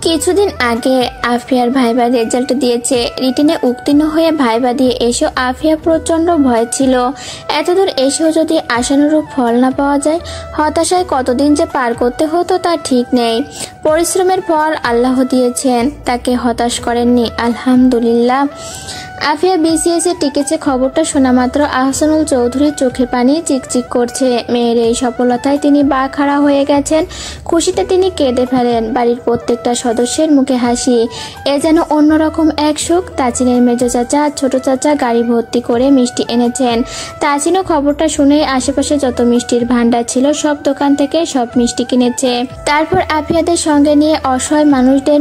কিছুদিন আগে আফিয়ার viva result দিয়েছে। রিটেনে উত্তীর্ণ হয়ে ভাইবা দিয়ে এসেও আফিয়া প্রচণ্ড ভয় ছিল। এতদূর এসেও যদি আশানুরূপ ফল না পাওয়া যায়, হতাশায় কতদিন যে পার করতে হতো তা ঠিক নেই। পরিশ্রমের ফল আল্লাহ দিয়েছেন, তাকে হতাশ করেননি, আলহামদুলিল্লাহ। আফিয়া বিসিএসে টিকেছে খবরটা শোনা মাত্র আহসানুল চৌধুরীর চোখে পানি চিকচিক করছে। মেয়ের এই সফলতায় তিনি বাকহারা হয়ে গেছেন। খুশিতে তিনি কেঁদে ফেলেন। বাড়ির প্রত্যেকটা সদস্যের মুখে হাসি, এ যেন অন্যরকম এক সুখ। তাজিনের মেজ চাচা ছোট চাচা গাড়ি ভর্তি করে মিষ্টি এনেছেন। তাজিনও খবরটা শুনে আশেপাশে যত মিষ্টির ভান্ডার ছিল সব দোকান থেকে সব মিষ্টি কিনেছে। তারপর আফিয়াদের সঙ্গে নিয়ে অসহায় মানুষদের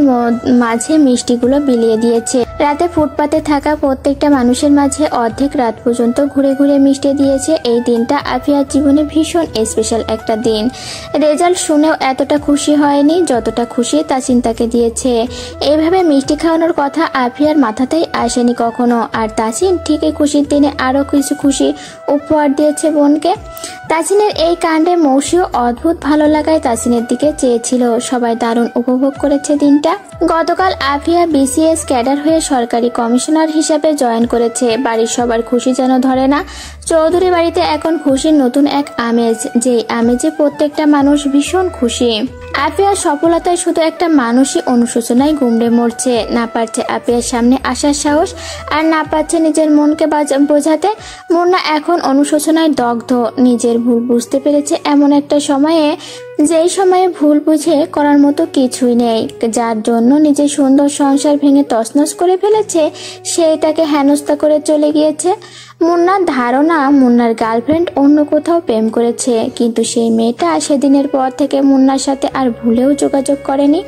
মাঝে মিষ্টিগুলো বিলিয়ে দিয়েছে। রাতে ফুটপাতে থাকা প্রত্যেকটা মানুষের মাঝে অর্ধেক রাত পর্যন্ত ঘুরে ঘুরে মিষ্টি দিয়েছে। এই দিনটা আফিয়ার জীবনে ভীষণ স্পেশাল একটা দিন। রেজাল্ট শুনেও এতটা খুশি হয়নি যতটা খুশি তাসিন তাকে দিয়েছে। এইভাবে মিষ্টি খাওয়ানোর কথা আফিয়ার মাথাতেই আসেনি কখনো। আর তাসিন ঠিক এই খুশির দিনে আরো কিছু খুশি উপহার দিয়েছে বোনকে। তাসিনের এই কাণ্ডে মৌসিও অদ্ভুত ভালো লাগায় তাসিনের দিকে চেয়েছিল। সবাই দারুণ উপভোগ করেছে দিনটা। গতকাল আফিয়া বিসিএস ক্যাডার হয়ে সরকারি কমিশনার হিসাবে জয়েন করেছে। বাড়ির সবার খুশি যেন ধরে না। চৌধুরী বাড়িতে এখন খুশির নতুন এক আমেজ, যে আমেজে প্রত্যেকটা মানুষ ভীষণ খুশি। আফিয়ার সফলতায় শুধু একটা মানুষই অনুশোচনায় গুমড়ে মরছে। না পারছে আফিয়ার সামনে আসার সাহস, আর না পারছে নিজের মনকে বোঝাতে। মুন্না এখন অনুশোচনায় দগ্ধ। নিজের ভুল বুঝতে পেরেছে এমন একটা সময়ে, যেই সময়ে ভুল বুঝে করার মতো কিছুই নেই। যার জন্য নিজের সুন্দর সংসার ভেঙে তছনছ করে ফেলেছে, সেই তাকে হেনস্থা করে চলে গিয়েছে। মুন্নার ধারণা মুন্নার গার্লফ্রেন্ড অন্য কোথাও প্রেম করেছে, কিন্তু সেই মেয়েটা সেদিনের পর থেকে মুন্নার সাথে আর ভুলেও যোগাযোগ করেনি।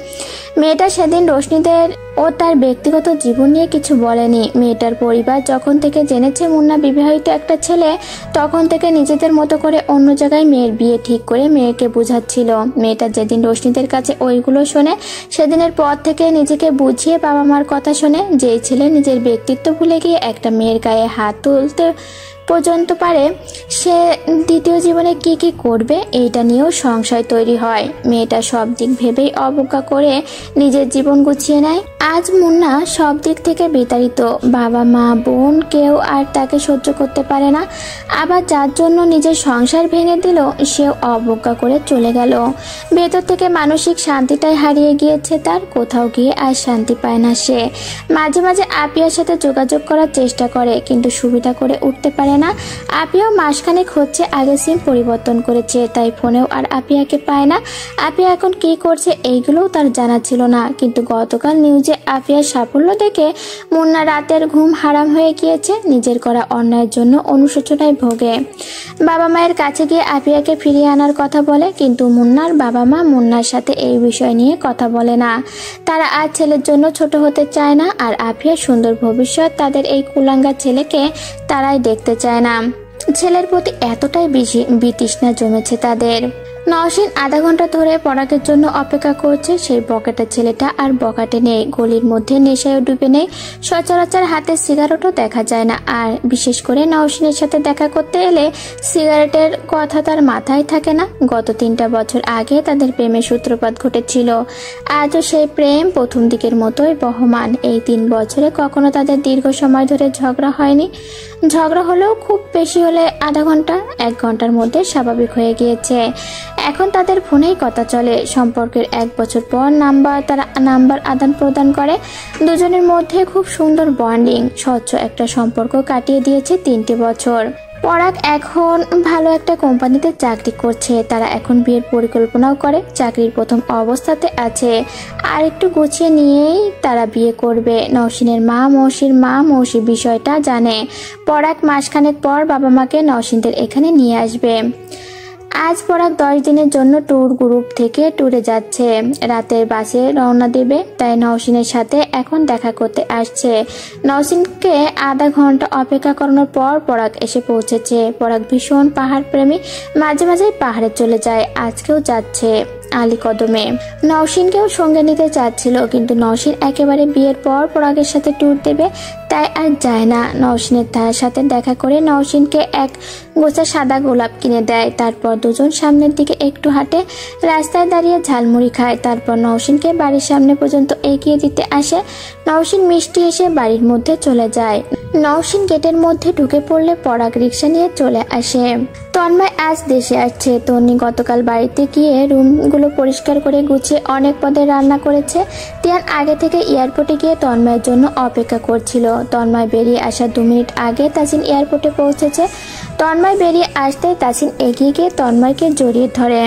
মেয়েটা সেদিন রোশনীদের ও তার ব্যক্তিগত জীবন নিয়ে কিছু বলেনি। মেয়েটার পরিবার যখন থেকে জেনেছে মুন্না বিবাহিত একটা ছেলে, তখন থেকে নিজেদের মতো করে অন্য জায়গায় মেয়ের বিয়ে ঠিক করে মেয়েকে বোঝাচ্ছিল। মেয়েটা যেদিন রোশনীদের কাছে ওইগুলো শোনে, সেদিনের পর থেকে নিজেকে বুঝিয়ে বাবা মার কথা শোনে। যেই ছেলে নিজের ব্যক্তিত্ব ভুলে গিয়ে একটা মেয়ের গায়ে হাত তুলতে পর্যন্ত পারে, সে দ্বিতীয় জীবনে কি কি করবে এইটা নিয়েও সংশয় তৈরি হয়। মেয়েটা সব দিক ভেবেই অবজ্ঞা করে নিজের জীবন গুছিয়ে নেয়। আজ মুন্না সব দিক থেকে বিতাড়িত। বাবা মা বোন কেউ আর তাকে সহ্য করতে পারে না। আবার যার জন্য নিজের সংসার ভেঙে দিল, সেও অবজ্ঞা করে চলে গেল। ভেতর থেকে মানসিক শান্তিটাই হারিয়ে গিয়েছে তার। কোথাও গিয়ে আর শান্তি পায় না সে। মাঝে মাঝে আপিয়ার সাথে যোগাযোগ করার চেষ্টা করে, কিন্তু সুবিধা করে উঠতে পারে না। আপিয়াও মাসখানেক হচ্ছে আগে সিম পরিবর্তন করেছে, তাই ফোনেও আর আপিয়াকে পায় না। আপিয়া এখন কি করছে এইগুলোও তার জানা ছিল না। কিন্তু গতকাল নিউজে আপিয়ার সাফল্য দেখে মুন্না রাতের ঘুম হারাম হয়ে গিয়েছে। নিজের করা অন্যায়ের জন্য অনুশোচনায় ভোগে। বাবা মায়ের কাছে গিয়ে আপিয়াকে ফিরিয়ে আনার কথা বলে, কিন্তু মুন্নার বাবা মা মুন্নার সাথে এই বিষয় নিয়ে কথা বলে না। তারা আর ছেলের জন্য ছোট হতে চায় না, আর আপিয়ার সুন্দর ভবিষ্যৎ তাদের এই কুলাঙ্গা ছেলেকে তারাই দেখতে চায় না। ছেলের প্রতি এতটাই বেশি বিতৃষ্ণা জমেছে তাদের। নওশীন আধা ঘন্টা ধরে পরাগের জন্য অপেক্ষা করছে। সেই বকেটের ছেলেটা আর বকাটে নেই। গলির মধ্যে নেশায় ডুবে নেই। সচরাচর হাতে সিগারেটও দেখা যায় না। আর বিশেষ করে নওশীনের সাথে দেখা করতে এলে সিগারেটের কথা তার মাথায় থাকে না। গত 3টা বছর আগে তাদের প্রেমের সূত্রপাত ঘটেছিল। আজও সেই প্রেম প্রথম দিকের মতোই বহমান। এই 3 বছরে কখনো তাদের দীর্ঘ সময় ধরে ঝগড়া হয়নি। ঝগড়া হলেও খুব বেশি হলে আধা ঘন্টা 1 ঘন্টার মধ্যে স্বাভাবিক হয়ে গিয়েছে। এখন তাদের ফোনেই কথা চলে। সম্পর্কের 1 বছর পর তারা নাম্বার আদান প্রদান করে। দুজনের মধ্যে খুব সুন্দর বন্ডিং। স্বচ্ছ একটা সম্পর্ক কাটিয়ে দিয়েছে 3টে বছর। পরাগ এখন ভালো একটা কোম্পানিতে চাকরি করছে। তারা এখন বিয়ের পরিকল্পনাও করে। চাকরির প্রথম অবস্থাতে আছে। আর একটু গুছিয়ে নিয়েই তারা বিয়ে করবে। নওশীনের মা মৌসি বিষয়টা জানে। পরাগ মাসখানেক পর বাবা মাকে নওশীনদের এখানে নিয়ে আসবে। আজ পরাগ 10 দিনের জন্য ট্যুর গ্রুপ থেকে ট্যুরে যাচ্ছে। রাতের বাসে রওনা দেবে, তাই নওশীনের সাথে এখন দেখা করতে আসছে। নওশীনকে আধা ঘন্টা অপেক্ষা করানোর পর পরাগ এসে পৌঁছেছে। পরাগ ভীষণ পাহাড় প্রেমী, মাঝে মাঝে পাহাড়ে চলে যায়। আজকেও যাচ্ছে আলী কদমে। নওশীনকেও সঙ্গে নিতে চাচ্ছিল, কিন্তু নওশীন একেবারে বিয়ের পর পরাগের সাথে ট্যুর দেবে, তাই আর যায় না। নওশিনের তার সাথে দেখা করে নওশিনকে এক গোছা সাদা গোলাপ কিনে দেয়। তারপর দুজন সামনের দিকে একটু হাঁটে, রাস্তায় দাঁড়িয়ে ঝালমুড়ি খায়। তারপর নওশিনকে বাড়ির সামনে পর্যন্ত এগিয়ে দিতে আসে। নওশিন মিষ্টি এসে বাড়ির মধ্যে চলে যায়। নওশিন গেটের মধ্যে ঢুকে পড়লে পরাগ রিক্সা নিয়ে চলে আসে। তন্ময় আজ দেশে আসছে। তন্নি গতকাল বাড়িতে গিয়ে রুমগুলো পরিষ্কার করে গুছিয়ে অনেক পদের রান্না করেছে। তিয়ান আগে থেকে এয়ারপোর্টে গিয়ে তন্ময়ের জন্য অপেক্ষা করছিল। তন্ময় বেরিয়ে আসার 2 মিনিট আগে তাসিন এয়ারপোর্টে পৌঁছেছে। তন্ময় বেরিয়ে আসতেই তাসিন এগিয়ে গিয়ে তন্ময়কে জড়িয়ে ধরে।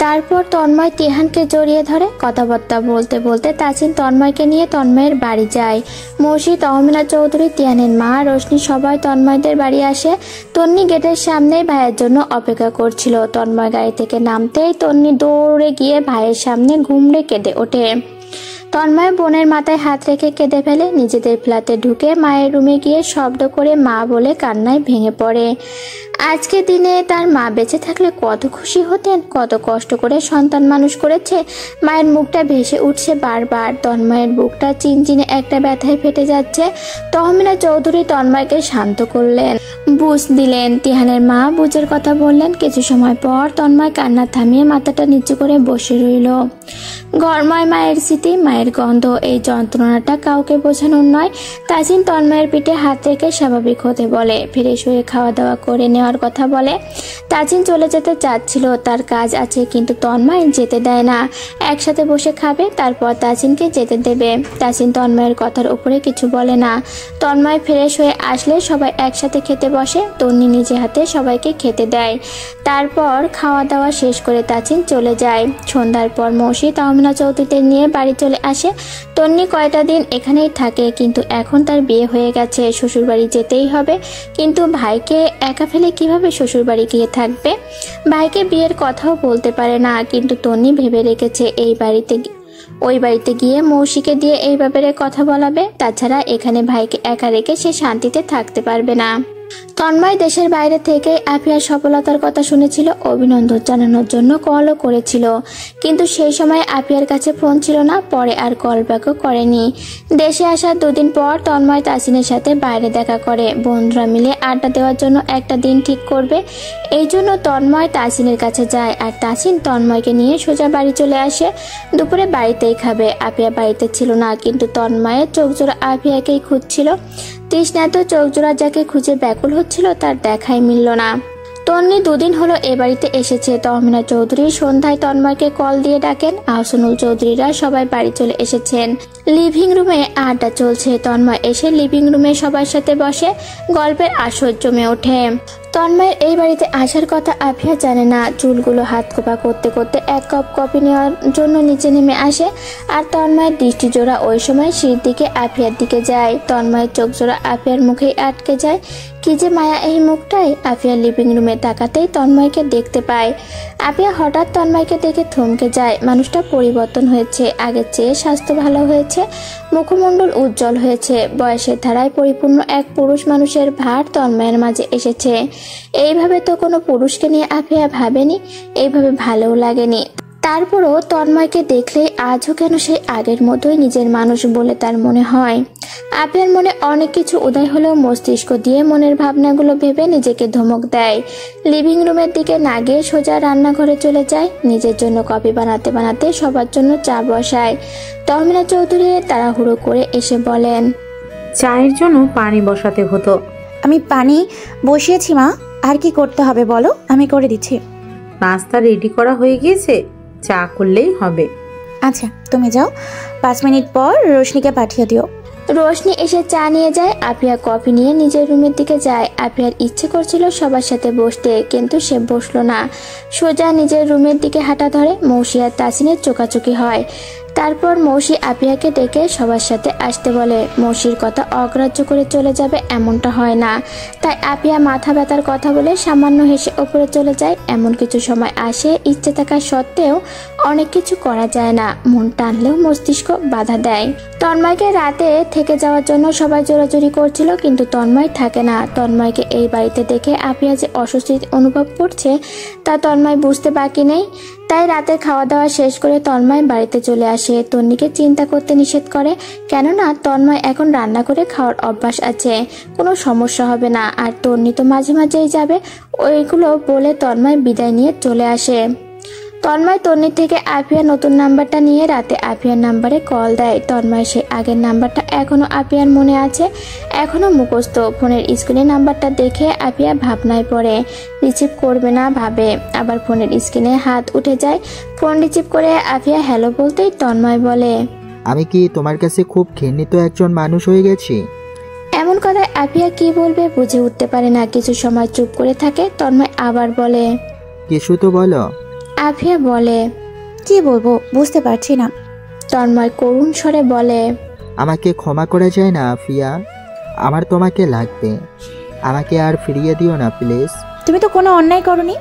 তারপর তন্ময় তিহানকে জড়িয়ে ধরে। কথাবার্তা বলতে বলতে তাসিন তন্ময়কে নিয়ে তন্ময়ের বাড়ি যায়। মৌসি, তহমিনা চৌধুরী, তিয়ানের মা, রোশনি সবাই তন্ময়দের বাড়ি আসে। তন্নি গেটের সামনেই ভাইয়ের জন্য অপেক্ষা করছিল। তন্ময় গাড়ি থেকে নামতেই তন্নি দৌড়ে গিয়ে ভাইয়ের সামনে ঘুমড়ে কেঁদে ওঠে। তন্ময় বোনের মাথায় হাত রেখে কেঁদে ফেলে। নিজেদের ফ্ল্যাটে ঢুকে মায়ের রুমে গিয়ে শব্দ করে মা বলে কান্নায় ভেঙে পড়ে। আজকে দিনে তার মা বেঁচে থাকলে কত খুশি হতেন, কত কষ্ট করে সন্তান মানুষ করেছে। মায়ের মুখটা ভেসে উঠছে বারবার। তন্ময়ের বুকটা চিনচিনে একটা ব্যথায় ফেটে যাচ্ছে। তহমিনা চৌধুরী তন্ময়কে শান্ত করলেন, বুঝ দিলেন। তিহানের মা বুঝের কথা বললেন। কিছু সময় পর তন্ময় কান্না থামিয়ে মাথাটা নিচু করে বসে রইল। ঘরময় মায়ের স্মৃতি, মায়ের গন্ধ, এই যন্ত্রণাটা কাউকে বোঝানোর নয়। তাসিন তন্ময়ের পিঠে হাত রেখে স্বাভাবিক হতে বলে, ফ্রেশ হয়ে খাওয়া দাওয়া করে নেওয়ার কথা বলে। তাসিন চলে যেতে চাচ্ছিল, তার কাজ আছে, কিন্তু তন্ময় যেতে দেয় না। একসাথে বসে খাবে, তারপর তাসিনকে যেতে দেবে। তাসিন তন্ময়ের কথার উপরে কিছু বলে না। তন্ময় ফ্রেশ হয়ে আসলে সবাই একসাথে খেতে বসে। তন্নি নিজে হাতে সবাইকে খেতে দেয়। তারপর খাওয়া দাওয়া শেষ করে তাসিন চলে যায়। সন্ধ্যার পর মৌসি তহমিনা চৌধুরীদের নিয়ে বাড়ি চলে আসে। তন্নি কয়টা দিন এখানেই থাকে, কিন্তু এখন তার বিয়ে হয়ে গেছে, শ্বশুরবাড়ি যেতেই হবে। কিন্তু ভাইকে একা ফেলে কিভাবে শ্বশুরবাড়ি গিয়ে থাকবে? ভাইকে বিয়ের কথাও বলতে পারে না। কিন্তু তন্নি ভেবে রেখেছে ওই বাড়িতে গিয়ে মৌসিকে দিয়ে এই ব্যাপারে কথা বলাবে। তাছাড়া এখানে ভাইকে একা রেখে সে শান্তিতে থাকতে পারবে না। তন্ময় দেশের বাইরে থেকে আফিয়ার সফলতার কথা শুনেছিল, অভিনন্দন জানানোর জন্য কলও করেছিল, কিন্তু সেই সময় আফিয়ার কাছে ফোন ছিল না। পরে আর কল ব্যাকও করেনি। দেশে আসার 2 দিন পর তন্ময় তাসিনের সাথে বাইরে দেখা করে। বন্ধুরা মিলে আড্ডা দেওয়ার জন্য একটা দিন ঠিক করবে। এই জন্য তন্ময় তাসিনের কাছে যায়, আর তাসিন তন্ময়কে নিয়ে সোজা বাড়ি চলে আসে। দুপুরে বাড়িতেই খাবে। আফিয়া বাড়িতে ছিল না, কিন্তু তন্ময়ের চোখজোড়া আফিয়াকেই খুঁজছিল। তৃষ্ণা তো চোখজোড়া যাকে খুঁজে ব্যাকুল হচ্ছিল, তার দেখাই মিলল না। তন্নি 2 দিন হলো এ বাড়িতে এসেছে। তহমিনা চৌধুরী সন্ধ্যায় তন্ময়কে কল দিয়ে ডাকেন। আহসানুল চৌধুরীরা সবাই বাড়ি চলে এসেছেন। লিভিং রুমে আড্ডা চলছে। তন্ময় এসে লিভিং রুমে সবার সাথে বসে। গল্পের আসর জমে ওঠে। তন্ময়ের এই বাড়িতে আসার কথা আফিয়া জানে না। চুলগুলো হাত কোপা করতে করতে 1 কাপ কফি নেওয়ার জন্য নিচে নেমে আসে। আর তন্ময়ের দৃষ্টি জোড়া ওই সময় সিঁড়ির দিকে আফিয়ার দিকে যায়। তন্ময়ের চোখ জোড়া আফিয়ার মুখেই আটকে যায়। কি যে মায়া এই মুখটাই। আফিয়া লিভিং রুমে তাকাতেই তন্ময়কে দেখতে পায়। আফিয়া হঠাৎ তন্ময়কে দেখে থমকে যায়। মানুষটা পরিবর্তন হয়েছে, আগের চেয়ে স্বাস্থ্য ভালো হয়েছে, মুখমণ্ডল উজ্জ্বল হয়েছে। বয়সের ধারায় পরিপূর্ণ এক পুরুষ মানুষের ভার তন্ময়ের মাঝে এসেছে। এইভাবে তো কোনো পুরুষকে নিয়ে আফিয়া ভাবেনি, এইভাবে ভালোও লাগেনি। তারপরও তন্ময়কে দেখলেই আজও কেন সেই আগের মতোই নিজের মানুষ বলে তার মনে হয়। আফিয়ার মনে অনেক কিছু উদয় হলেও মস্তিষ্ক দিয়ে মনের ভাবনাগুলো ভেবে নিজেকে ধমক দেয়। লিভিং রুমের দিকে না গিয়ে সোজা রান্নাঘরে চলে যায়। নিজের জন্য কফি বানাতে বানাতে সবার জন্য চা বসায়। তহমিনা চৌধুরী তাড়াহুড়ো করে এসে বলেন, চায়ের জন্য পানি বসাতে হতো। আমি পানি বসিয়েছি মা, আর কি করতে হবে বলো, আমি করে দিচ্ছি। নাস্তা রেডি করা হয়ে গিয়েছে, চা করলেই হবে। আচ্ছা তুমি যাও, 5 মিনিট পর রোশনিকে পাঠিয়ে দিও। রোশনি এসে চা নিয়ে যায়। আফিয়া কফি নিয়ে নিজের রুমের দিকে যায়। আফিয়ার ইচ্ছে করছিল সবার সাথে বসতে, কিন্তু সে বসলো না। সোজা নিজের রুমের দিকে হাঁটা ধরে। মৌসি আর তাসিনের চোকাচুকি হয়। তারপর মৌসি আফিয়াকে ডেকে সবার সাথে আসতে বলে। মৌসির কথা অগ্রাহ্য করে চলে যাবে এমনটা হয় না। তাই আফিয়া মাথা ব্যথার কথা বলে সামান্য হেসে ওপরে চলে যায়। এমন কিছু সময় আসে, ইচ্ছে থাকা সত্ত্বেও অনেক কিছু করা যায় না। মন টানলেও মস্তিষ্ক বাধা দেয়। তন্ময়কে রাতে থেকে যাওয়ার জন্য সবাই জোরাজুরি করছিল, কিন্তু তন্ময় থাকে না। তন্ময়কে এই বাড়িতে দেখে আফিয়া যে অস্বস্তি অনুভব করছে তা তন্ময় বুঝতে বাকি নেই। তাই রাতে খাওয়া দাওয়া শেষ করে তন্ময় বাড়িতে চলে আসে। সে তন্নিকে চিন্তা করতে নিষেধ করে, কেননা তন্ময় এখন রান্না করে খাওয়ার অভ্যাস আছে, কোনো সমস্যা হবে না। আর তন্নি তো মাঝে মাঝেই যাবে। ওইগুলো বলে তন্ময় বিদায় নিয়ে চলে আসে। তন্ময় তন্নির থেকে আফিয়ার নতুন নাম্বারটা নিয়ে রাতে আফিয়ার নাম্বারে কল দেয়। তন্ময় সে আগের নাম্বারটা এখনো আফিয়ার মনে আছে, এখনো মুখস্থ। ফোনের স্ক্রিনে নাম্বারটা দেখে আফিয়া ভাবনায় পড়ে, রিসিভ করবে না ভাবে, আবার ফোনের স্ক্রিনে হাত উঠে যায়। ফোন রিসিভ করে আফিয়া হ্যালো বলতেই তন্ময় বলে, আমি কি তোমার কাছে খুব ঘৃণিত একজন মানুষ হয়ে গেছি? এমন কথায় আফিয়া কি বলবে বুঝে উঠতে পারে না, কিছু সময় চুপ করে থাকে। তন্ময় আবার বলে, কিছু তো বলো। আফিয়া বলে, কি বলবো বুঝতে পারছি না। তন্ময় করুণ স্বরে বলে, আমাকে ক্ষমা করা যায় না আফিয়া? আমার তোমাকে লাগবে, আমাকে আর ফিরিয়ে দিও না প্লিজ। তুমি তো কোনো অন্যায় করনি,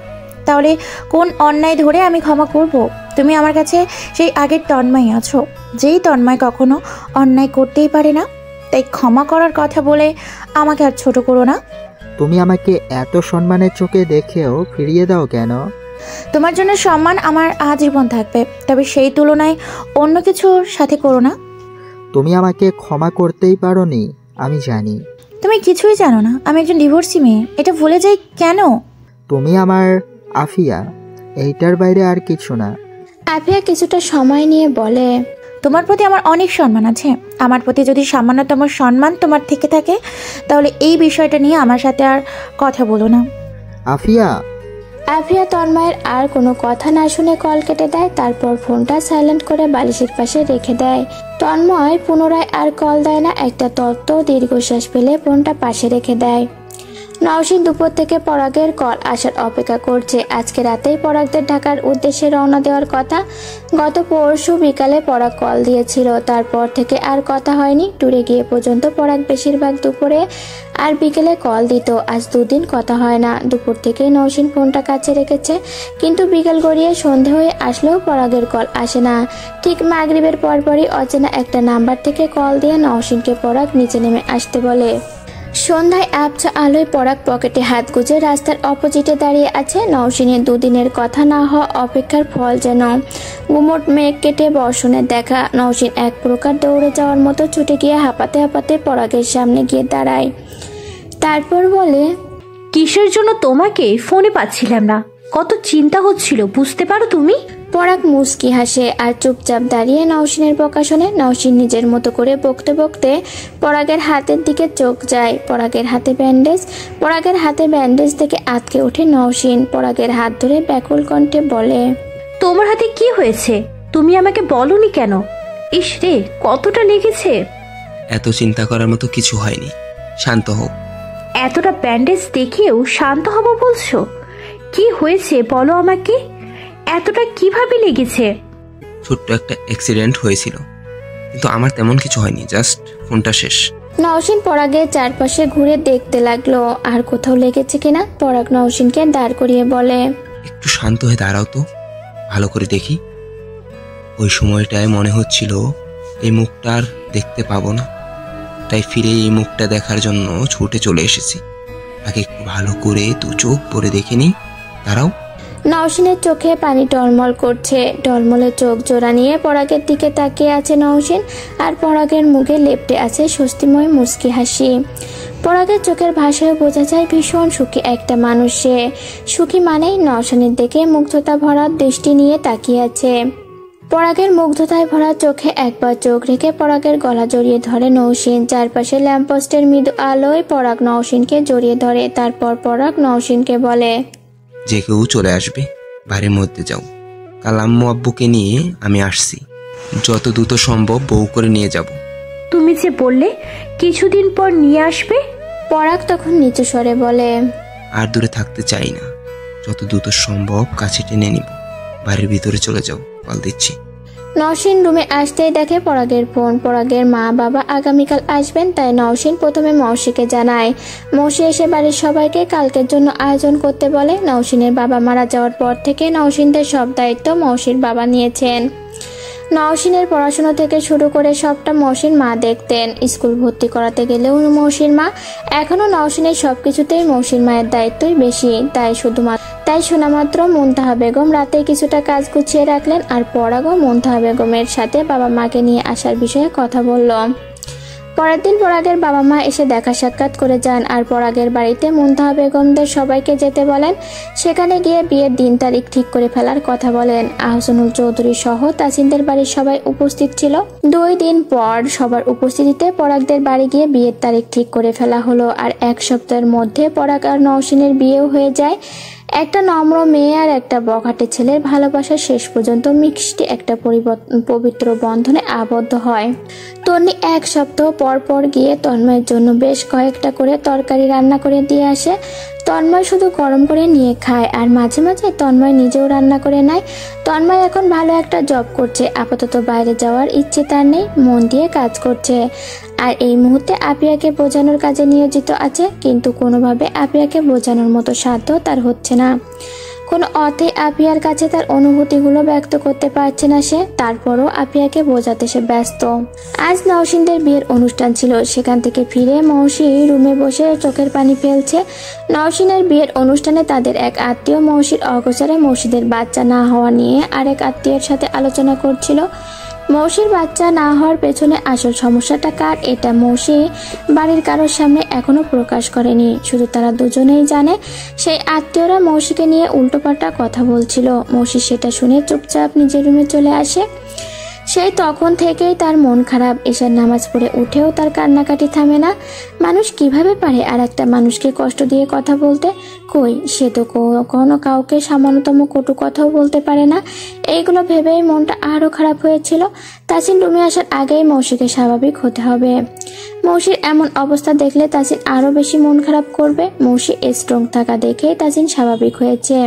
তাহলে কোন অন্যায় ধরে আমি ক্ষমা করব? তুমি আমার কাছে সেই আগের তন্ময় আছো, যেই তন্ময় কখনো অন্যায় করতেই পারে না। তাই ক্ষমা করার কথা বলে আমাকে আর ছোট করো না। তুমি আমাকে এত সম্মানের চোখে দেখেও ফিরিয়ে দাও কেন? তোমার জন্য সম্মান আমার আজীবন থাকবে, তবে সেই তুলনায় অন্য কিছুর সাথে করো না। তুমি আমাকে ক্ষমা করতেই পারোনি, আমি জানি। তুমি কিছুই জানো না, আমি একজন ডিভোর্সি মেয়ে, এটা ভুলে যাই কেন? তুমি আমার আফিয়া, এইটার বাইরে আর কিছু না। আফিয়া কিছুটা সময় নিয়ে বলে, তোমার প্রতি আমার অনেক সম্মান আছে। আমার প্রতি যদি সামান্যতম সম্মান তোমার থেকে থাকে, তাহলে এই বিষয়টা নিয়ে আমার সাথে আর কথা বলো না। আফিয়া। আফিয়া তন্ময়ের আর কোনো কথা না শুনে কল কেটে দেয়। তারপর ফোনটা সাইলেন্ট করে বালিশের পাশে রেখে দেয়। তন্ময় পুনরায় আর কল দেয় না। একটা তত্ত্ব দীর্ঘশ্বাস ফেলে ফোনটা পাশে রেখে দেয়। নওশীন দুপুর থেকে পরাগের কল আসার অপেক্ষা করছে। আজকে রাতেই পরাগদের ঢাকার উদ্দেশ্যে রওনা দেওয়ার কথা। গত পরশু বিকালে পরাগ কল দিয়েছিল, তারপর থেকে আর কথা হয়নি। ট্যুরে গিয়ে পর্যন্ত পরাগ বেশিরভাগ দুপুরে আর বিকেলে কল দিত। আজ দুদিন কথা হয় না। দুপুর থেকেই নওশীন ফোনটা কাছে রেখেছে, কিন্তু বিকেল গড়িয়ে সন্ধে হয়ে আসলেও পরাগের কল আসে না। ঠিক মাগরিবের পরপরই অচেনা একটা নাম্বার থেকে কল দিয়ে নওশীনকে পরাগ নিচে নেমে আসতে বলে। সন্ধ্যায় আবছা আলোয় পরাগ পকেটে হাত গুজে রাস্তার অপোজিটে দাঁড়িয়ে আছে। নওশীনের দুদিনের কথা না হওয়া অপেক্ষার ফল যেন। গুমোট মেঘ কেটে বর্ষণের দেখা। নওশীন এক প্রকার দৌড়ে যাওয়ার মতো ছুটে গিয়ে হাঁপাতে হাঁপাতে পরাগের সামনে গিয়ে দাঁড়ায়। তারপর বলে, কিসের জন্য তোমাকে ফোনে পাচ্ছিলাম না, কত চিন্তা হচ্ছিল বুঝতে পারো তুমি? পরাগ মুচকি হাসে আর চুপচাপ দাঁড়িয়ে নওশীনের বকা শোনে। নওশীন নিজের মতো করে বকতে বকতে পরাগের হাতের দিকে চোখ যায়। পরাগের হাতে ব্যান্ডেজ থেকে আটকে ওঠে নওশীন। পরাগের হাত ধরে ব্যাকুল কণ্ঠে বলে, তোমার হাতে কি হয়েছে? তুমি আমাকে বলনি কেন? ইস রে, কতটা লেগেছে। এত চিন্তা করার মতো কিছু হয়নি, শান্ত হও। এতটা ব্যান্ডেজ দেখেও শান্ত হব বলছো? কি হয়েছে বলো আমাকে, এতটা কিভাবে লেগেছে? ছোট্ট একটা অ্যাক্সিডেন্ট হয়েছিল, কিন্তু আমার তেমন কিছু হয়নি, জাস্ট ফোনটা শেষ। নওশীন পরাগের চারপাশে ঘুরে দেখতে লাগলো আর কোথাও লেগেছে কিনা। পরাগ নওশীনকে দাঁড় করিয়ে বলে, একটু শান্ত হয়ে দাঁড়াও তো, ভালো করে দেখি। ওই সময়টায় মনে হচ্ছিল এই মুখটা আর দেখতে পাবো না, তাই ফিরে এই মুখটা দেখার জন্য ছুটে চলে এসেছি। আগে একটু ভালো করে দু চোখ পরে দেখে নিই। দাঁড়াও। নওশীনের চোখে পানি টলমল করছে। টলমলে চোখ জোড়া নিয়ে পরাগের দিকে তাকিয়ে আছে নওশীন, আর পরাগের মুখে লেপ্টে আছে স্বস্তিময় মুচকি হাসি। পরাগের চোখের ভাষায় বোঝা যায় ভীষণ সুখী একটা মানুষ সে। সুখী মানেই নওশীনের দিকে মুগ্ধতা ভরা দৃষ্টি নিয়ে তাকিয়ে আছে। পরাগের মুগ্ধতায় ভরা চোখে একবার চোখ রেখে পরাগের গলা জড়িয়ে ধরে নওশীন। চারপাশে ল্যাম্পপোস্টের মৃদু আলোয় পরাগ নওশীনকে জড়িয়ে ধরে। তারপর পরাগ নওশীনকে বলে, যে কেউ চলে আসবে, বাড়ির মধ্যে যাও। কাল আম্মু আব্বুকে নিয়ে আমি আসছি, যত দ্রুত সম্ভব বউ করে নিয়ে যাব। তুমি যে বললে কিছুদিন পর নিয়ে আসবে। পরাগ তখন নিচু স্বরে বলে, আর দূরে থাকতে চাই না, যত দ্রুত সম্ভব কাছে টেনে নিব। বাড়ির ভিতরে চলে যাও, কল দিচ্ছি। নওশীন রুমে আসতেই দেখে পরাগের ফোন। পরাগের মা বাবা আগামীকাল আসবেন, তাই নওশীন প্রথমে মৌসিকে জানায়। মৌসি এসে বাড়ির সবাইকে কালকের জন্য আয়োজন করতে বলে। নওশীনের বাবা মারা যাওয়ার পর থেকে নওশীনদের সব দায়িত্ব মৌসির বাবা নিয়েছেন। নওশীনের পড়াশোনা থেকে শুরু করে সবটা মৌসির মা দেখতেন। স্কুল ভর্তি করাতে গেলেও মৌসির মা। এখনো নওশীনের সবকিছুতেই মৌসির মায়ের দায়িত্বই বেশি। তাই শোনামাত্র মুনতাহা বেগম রাতে কিছুটা কাজ গুছিয়ে রাখলেন আর পরাগও মুনতাহা বেগমের সাথে বাবা মাকে নিয়ে আসার বিষয়ে কথা বলল। পরের দিন পরাগের বাবা মা এসে দেখা সাক্ষাৎ করে যান আর পরাগের বাড়িতে মুনতাহা বেগমদের সবাইকে যেতে বলেন। সেখানে গিয়ে বিয়ের দিন তারিখ ঠিক করে ফেলার কথা বলেন। আহসানুল চৌধুরী সহ তাসিনদের বাড়ির সবাই উপস্থিত ছিল। 2 দিন পর সবার উপস্থিতিতে পরাগদের বাড়ি গিয়ে বিয়ের তারিখ ঠিক করে ফেলা হলো আর 1 সপ্তাহের মধ্যে পরাগ আর নওশিনের বিয়েও হয়ে যায়। একটা নম্র মেয়ে আর একটা বখাটে ছেলের ভালোবাসা শেষ পর্যন্ত মিষ্টি একটা পবিত্র বন্ধনে আবদ্ধ হয়। তন্নি 1 সপ্তাহ পর পর গিয়ে তন্ময়ের জন্য বেশ কয়েকটা করে তরকারি রান্না করে দিয়ে আসে। তন্ময় শুধু গরম করে নিয়ে খায় আর মাঝে মাঝে তন্ময় নিজেও রান্না করে নেয়। তন্ময় এখন ভালো একটা জব করছে, আপাতত বাইরে যাওয়ার ইচ্ছে তার নেই, মন দিয়ে কাজ করছে। আর এই মুহূর্তে আপিয়াকে বোঝানোর কাজে নিয়োজিত আছে, কিন্তু কোনোভাবে আপিয়াকে বোঝানোর মতো সাধ্য তার হচ্ছে না। কোনো অর্থে আপিয়ার কাছে তার অনুভূতিগুলো ব্যক্ত করতে পারছে না সে, তারপরও আপিয়াকে বোঝাতে সে ব্যস্ত। আজ নওশিনদের বিয়ের অনুষ্ঠান ছিল, সেখান থেকে ফিরে মৌসি রুমে বসে চোখের পানি ফেলছে। নওশিনের বিয়ের অনুষ্ঠানে তাদের এক আত্মীয় মৌসির অগোচরে মৌসিদের বাচ্চা না হওয়া নিয়ে আরেক আত্মীয়ের সাথে আলোচনা করছিল। মৌসির বাচ্চা না হওয়ার পেছনে আসল সমস্যাটা কার, এটা মৌসি বাড়ির কারোর সামনে এখনো প্রকাশ করেনি, শুধু তারা দুজনেই জানে। সেই আত্মীয়রা মৌসিকে নিয়ে উল্টোপাল্টা কথা বলছিল। মৌসি সেটা শুনে চুপচাপ নিজের রুমে চলে আসে। সেই তখন থেকেই তার মন খারাপ। এশার নামাজ পড়ে উঠেও তার কান্নাকাটি থামে না। মানুষ কিভাবে পারে আর একটা মানুষকে কষ্ট দিয়ে কথা বলতে? কই, সে তো কখনো কাউকে সামান্যতম কটু কথাও বলতে পারে না। এইগুলো ভেবেই মনটা আরো খারাপ হয়েছিল। তাসিন রুমে আসার আগেই মৌসিকে স্বাভাবিক হতে হবে। মৌসির এমন অবস্থা দেখলে তাসিন আরো বেশি মন খারাপ করবে। মৌসি স্ট্রং থাকা দেখে তাসিন স্বাভাবিক হয়েছে।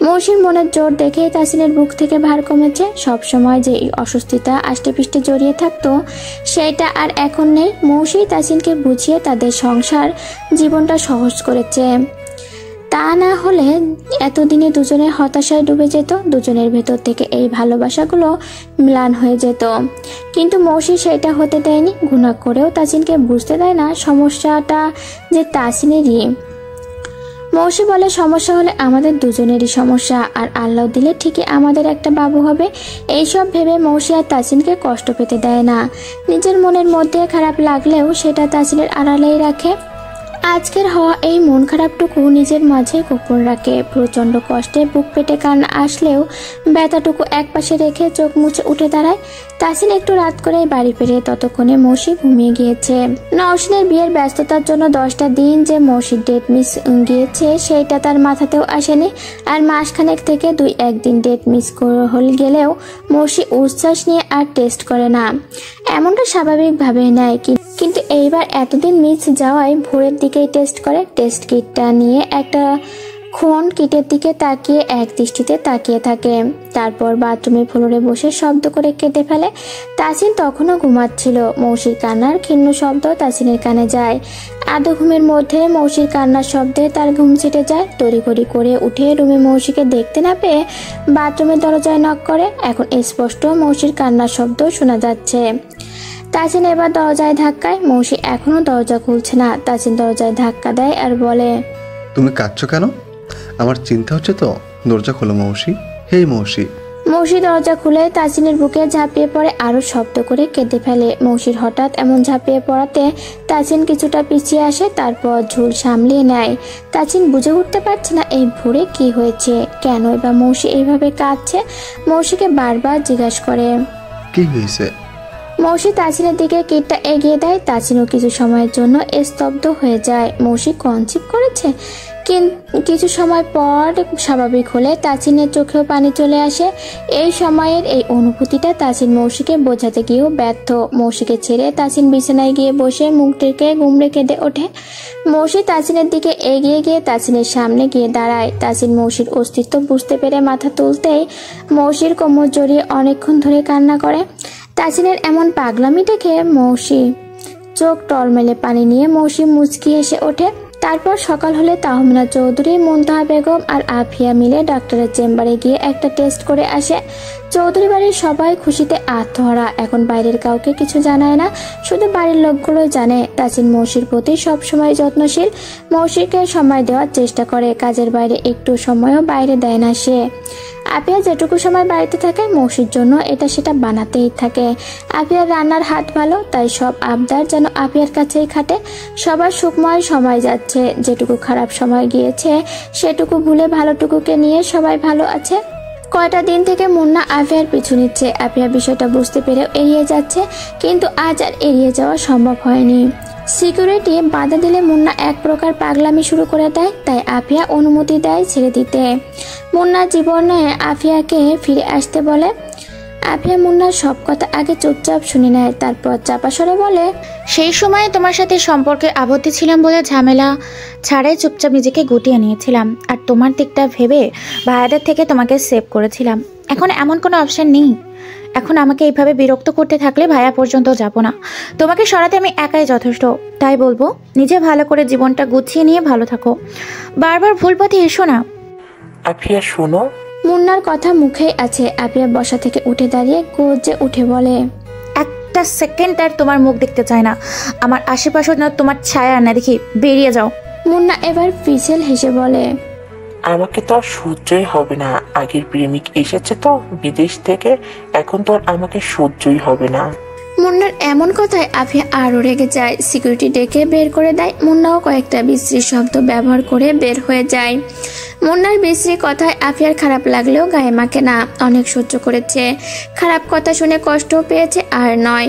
মৌসির মনের জোর দেখে তাসিনের বুক থেকে ভার কমেছে। সবসময় যে অস্বস্তিটা আষ্টেপৃষ্টে জড়িয়ে থাকতো সেইটা আর এখন নেই। মৌসি তাসিনকে বুঝিয়ে তাদের সংসার জীবনটা সহজ করেছে। তা না হলে এতদিনে দুজনের হতাশায় ডুবে যেত, দুজনের ভেতর থেকে এই ভালোবাসাগুলো ম্লান হয়ে যেত। কিন্তু মৌসি সেটা হতে দেয়নি। গুনাহ করেও তাসিনকে বুঝতে দেয় না সমস্যাটা যে তাসিনেরই। মৌসি বলে সমস্যা হলে আমাদের দুজনেরই সমস্যা, আর আল্লাহ দিলে ঠিকই আমাদের একটা বাবু হবে। এইসব ভেবে মৌসি আর তাসিনকে কষ্ট পেতে দেয় না। নিজের মনের মধ্যে খারাপ লাগলেও সেটা তাসিনের আড়ালেই রাখে। আজকের হওয়া এই মন খারাপটুকু নিজের মাঝে গোপন রাখে। প্রচন্ড কষ্টে বুক পেটে কান্না আসলেও ব্যথাটুকু একপাশে রেখে চোখ মুছে উঠে দাঁড়ায়। তাসিন একটু রাত করে বাড়ি ফিরে, ততক্ষণে মৌসি ঘুমিয়ে গিয়েছে। নওশিনের বিয়ের ব্যস্ততার জন্য 10টা দিন যে মৌসির ডেট মিস গিয়েছে সেইটা তার মাথাতেও আসেনি। আর মাসখানেক থেকে 2-1 দিন ডেট মিস গেলেও মৌসি উচ্ছ্বাস নিয়ে আর টেস্ট করে না, এমনটা স্বাভাবিকভাবে নেয়। কিন্তু এইবার এতদিন মিস যাওয়ায় ভোরের দিকেই টেস্ট করে। টেস্ট কিটটা নিয়ে একটা ক্ষণ কিটের দিকে তাকিয়ে এক দৃষ্টিতে তাকিয়ে থাকে। তারপর বাথরুমের ফ্লোরে বসে শব্দ করে কেঁদে ফেলে। তাসিন তখনও ঘুমাচ্ছিল। মৌসির কান্নার ক্ষীণ শব্দ তাসিনের কানে যায়। আধো ঘুমের মধ্যে মৌসির কান্নার শব্দে তার ঘুম ছিটে যায়। তড়িঘড়ি করে উঠে রুমে মৌসিকে দেখতে না পেয়ে বাথরুমের দরজায় নক করে। এখন স্পষ্ট মৌসির কান্নার শব্দ শোনা যাচ্ছে। তাসিন এবার দরজায় ধাক্কায়। মৌসি এখনো দরজা খুলছে না। তাসিন দরজায় ধাক্কা দেয় আর বলে, তুমি কাঁদছো কেন? আমার চিন্তা হচ্ছে তো। দরজা খোলো মৌসি। হে মৌসি। মৌসি দরজা খুলে তাসিনের বুকে ঝাঁপিয়ে পড়ে, আরো শব্দ করে কেঁদে ফেলে। মৌসির হঠাৎ এমন ঝাঁপিয়ে পড়াতে তাসিন কিছুটা পিছিয়ে আসে, তারপর ঝুল সামলিয়ে নেয়। তাসিন বুঝে উঠতে পারছে না এই ভোরে কি হয়েছে, কেন বা মৌসি এইভাবে কাঁদছে। মৌসিকে বারবার জিজ্ঞাসা করে, কি হয়েছে? মৌসি তাসিনের দিকে কিটটা এগিয়ে দেয়। তাসিনও কিছু সময়ের জন্য স্তব্ধ হয়ে যায়। মৌসি কনসিভ করেছে? কিছু সময় পর স্বাভাবিক হলে তাসিনের চোখেও পানি চলে আসে। এই সময়ের এই অনুভূতিটা তাসিন মৌসিকে বোঝাতে গিয়েও ব্যর্থ। মৌসিকে ছেড়ে তাসিন বিছানায় গিয়ে বসে মুখ ঢেকে গুমড়ে কেঁদে ওঠে। মৌসি তাসিনের দিকে এগিয়ে গিয়ে তাসিনের সামনে গিয়ে দাঁড়ায়। তাসিন মৌসির অস্তিত্ব বুঝতে পেরে মাথা তুলতেই মৌসির কোমর জড়িয়ে অনেকক্ষণ ধরে কান্না করে। তাসিনের এমন পাগলামি দেখে মৌসি চোখ টলমেলে পানি নিয়ে মৌসি মুচকি এসে ওঠে। তারপর সকাল হলে তাহমিনা চৌধুরী, মুনতাহা বেগম আর আফিয়া মিলে ডাক্তারের চেম্বারে গিয়ে একটা টেস্ট করে আসে। চৌধুরী বাড়ির সবাই খুশিতে আত্মহারা। এখন বাইরের কাউকে কিছু জানায় না, শুধু বাড়ির লোকগুলোই জানে তাসিন মৌসির প্রতি সবসময় যত্নশীল, মৌসিকে সময় দেওয়ার চেষ্টা করে, কাজের বাইরে একটু সময়ও বাইরে দেয় না সে। আফিয়া যেটুকু সময় বাড়িতে থাকে মৌসির জন্য এটা সেটা বানাতেই থাকে। আফিয়ার রান্নার হাত ভালো, তাই সব আবদার যেন আফিয়ার কাছেই খাটে। সবার সুখময় সময় যাচ্ছে, যেটুকু খারাপ সময় গিয়েছে সেটুকু ভুলে ভালোটুকুকে নিয়ে সবাই ভালো আছে। কয়টা দিন থেকে মুন্না আফিয়ার পিছু নিচ্ছে। আফিয়া বিষয়টা বুঝতে পেরেও এড়িয়ে যাচ্ছে, কিন্তু আজ আর এড়িয়ে যাওয়া সম্ভব হয়নি। সিকিউরিটি বাধা দিলে মুন্না এক প্রকার পাগলামি শুরু করে দেয়, তাই আফিয়া অনুমতি দেয় ছেড়ে দিতে। মুন্না জীবনে আফিয়াকে ফিরে আসতে বলে। আফিয়া মুন্নার সব কথা আগে চুপচাপ শুনে নেয়, তারপর চাপা স্বরে বলে, সেই সময়ে তোমার সাথে সম্পর্কে আবদ্ধ ছিলাম বলে ঝামেলা ছাড়াই চুপচাপ নিজেকে গুটিয়ে নিয়েছিলাম, আর তোমার দিকটা ভেবে ভাইয়াদের থেকে তোমাকে সেভ করেছিলাম। এখন এমন কোনো অপশন নেই। এখন আমাকে এইভাবে বিরক্ত করতে থাকলে ভাইয়া পর্যন্ত যাব না। তোমাকে সরাতে আমি একাই যথেষ্ট। তাই বলবো, নিজে ভালো করে জীবনটা গুছিয়ে নিয়ে ভালো থাকো, বারবার ভুল পথে এসো না। আফিয়া শোনো। মুন্নার কথা মুখেই আছে। আফিয়া বসা থেকে উঠে দাঁড়িয়ে গর্জে উঠে বলে, একটা সেকেন্ড আর তোমার মুখ দেখতে চাই না, আমার আশেপাশে না তোমার ছায়া না দেখি, বেরিয়ে যাও। মুন্না এবার ফিসেল হেসে বলে, আমাকে তো আর সহ্যই হবে না। আগের প্রেমিক এসেছে তো বিদেশ থেকে, এখন তো আর আমাকে সহ্যই হবে না। মুন্নার এমন কথায় আফিয়া আরও রেগে যায়। সিকিউরিটি ডেকে বের করে দেয়। মুন্নাও কয়েকটা বিশ্রী শব্দ ব্যবহার করে বের হয়ে যায়। মুন্নার বিশ্রী কথায় আফিয়ার খারাপ লাগলেও গায়ে মাখে না। অনেক সহ্য করেছে, খারাপ কথা শুনে কষ্টও পেয়েছে, আর নয়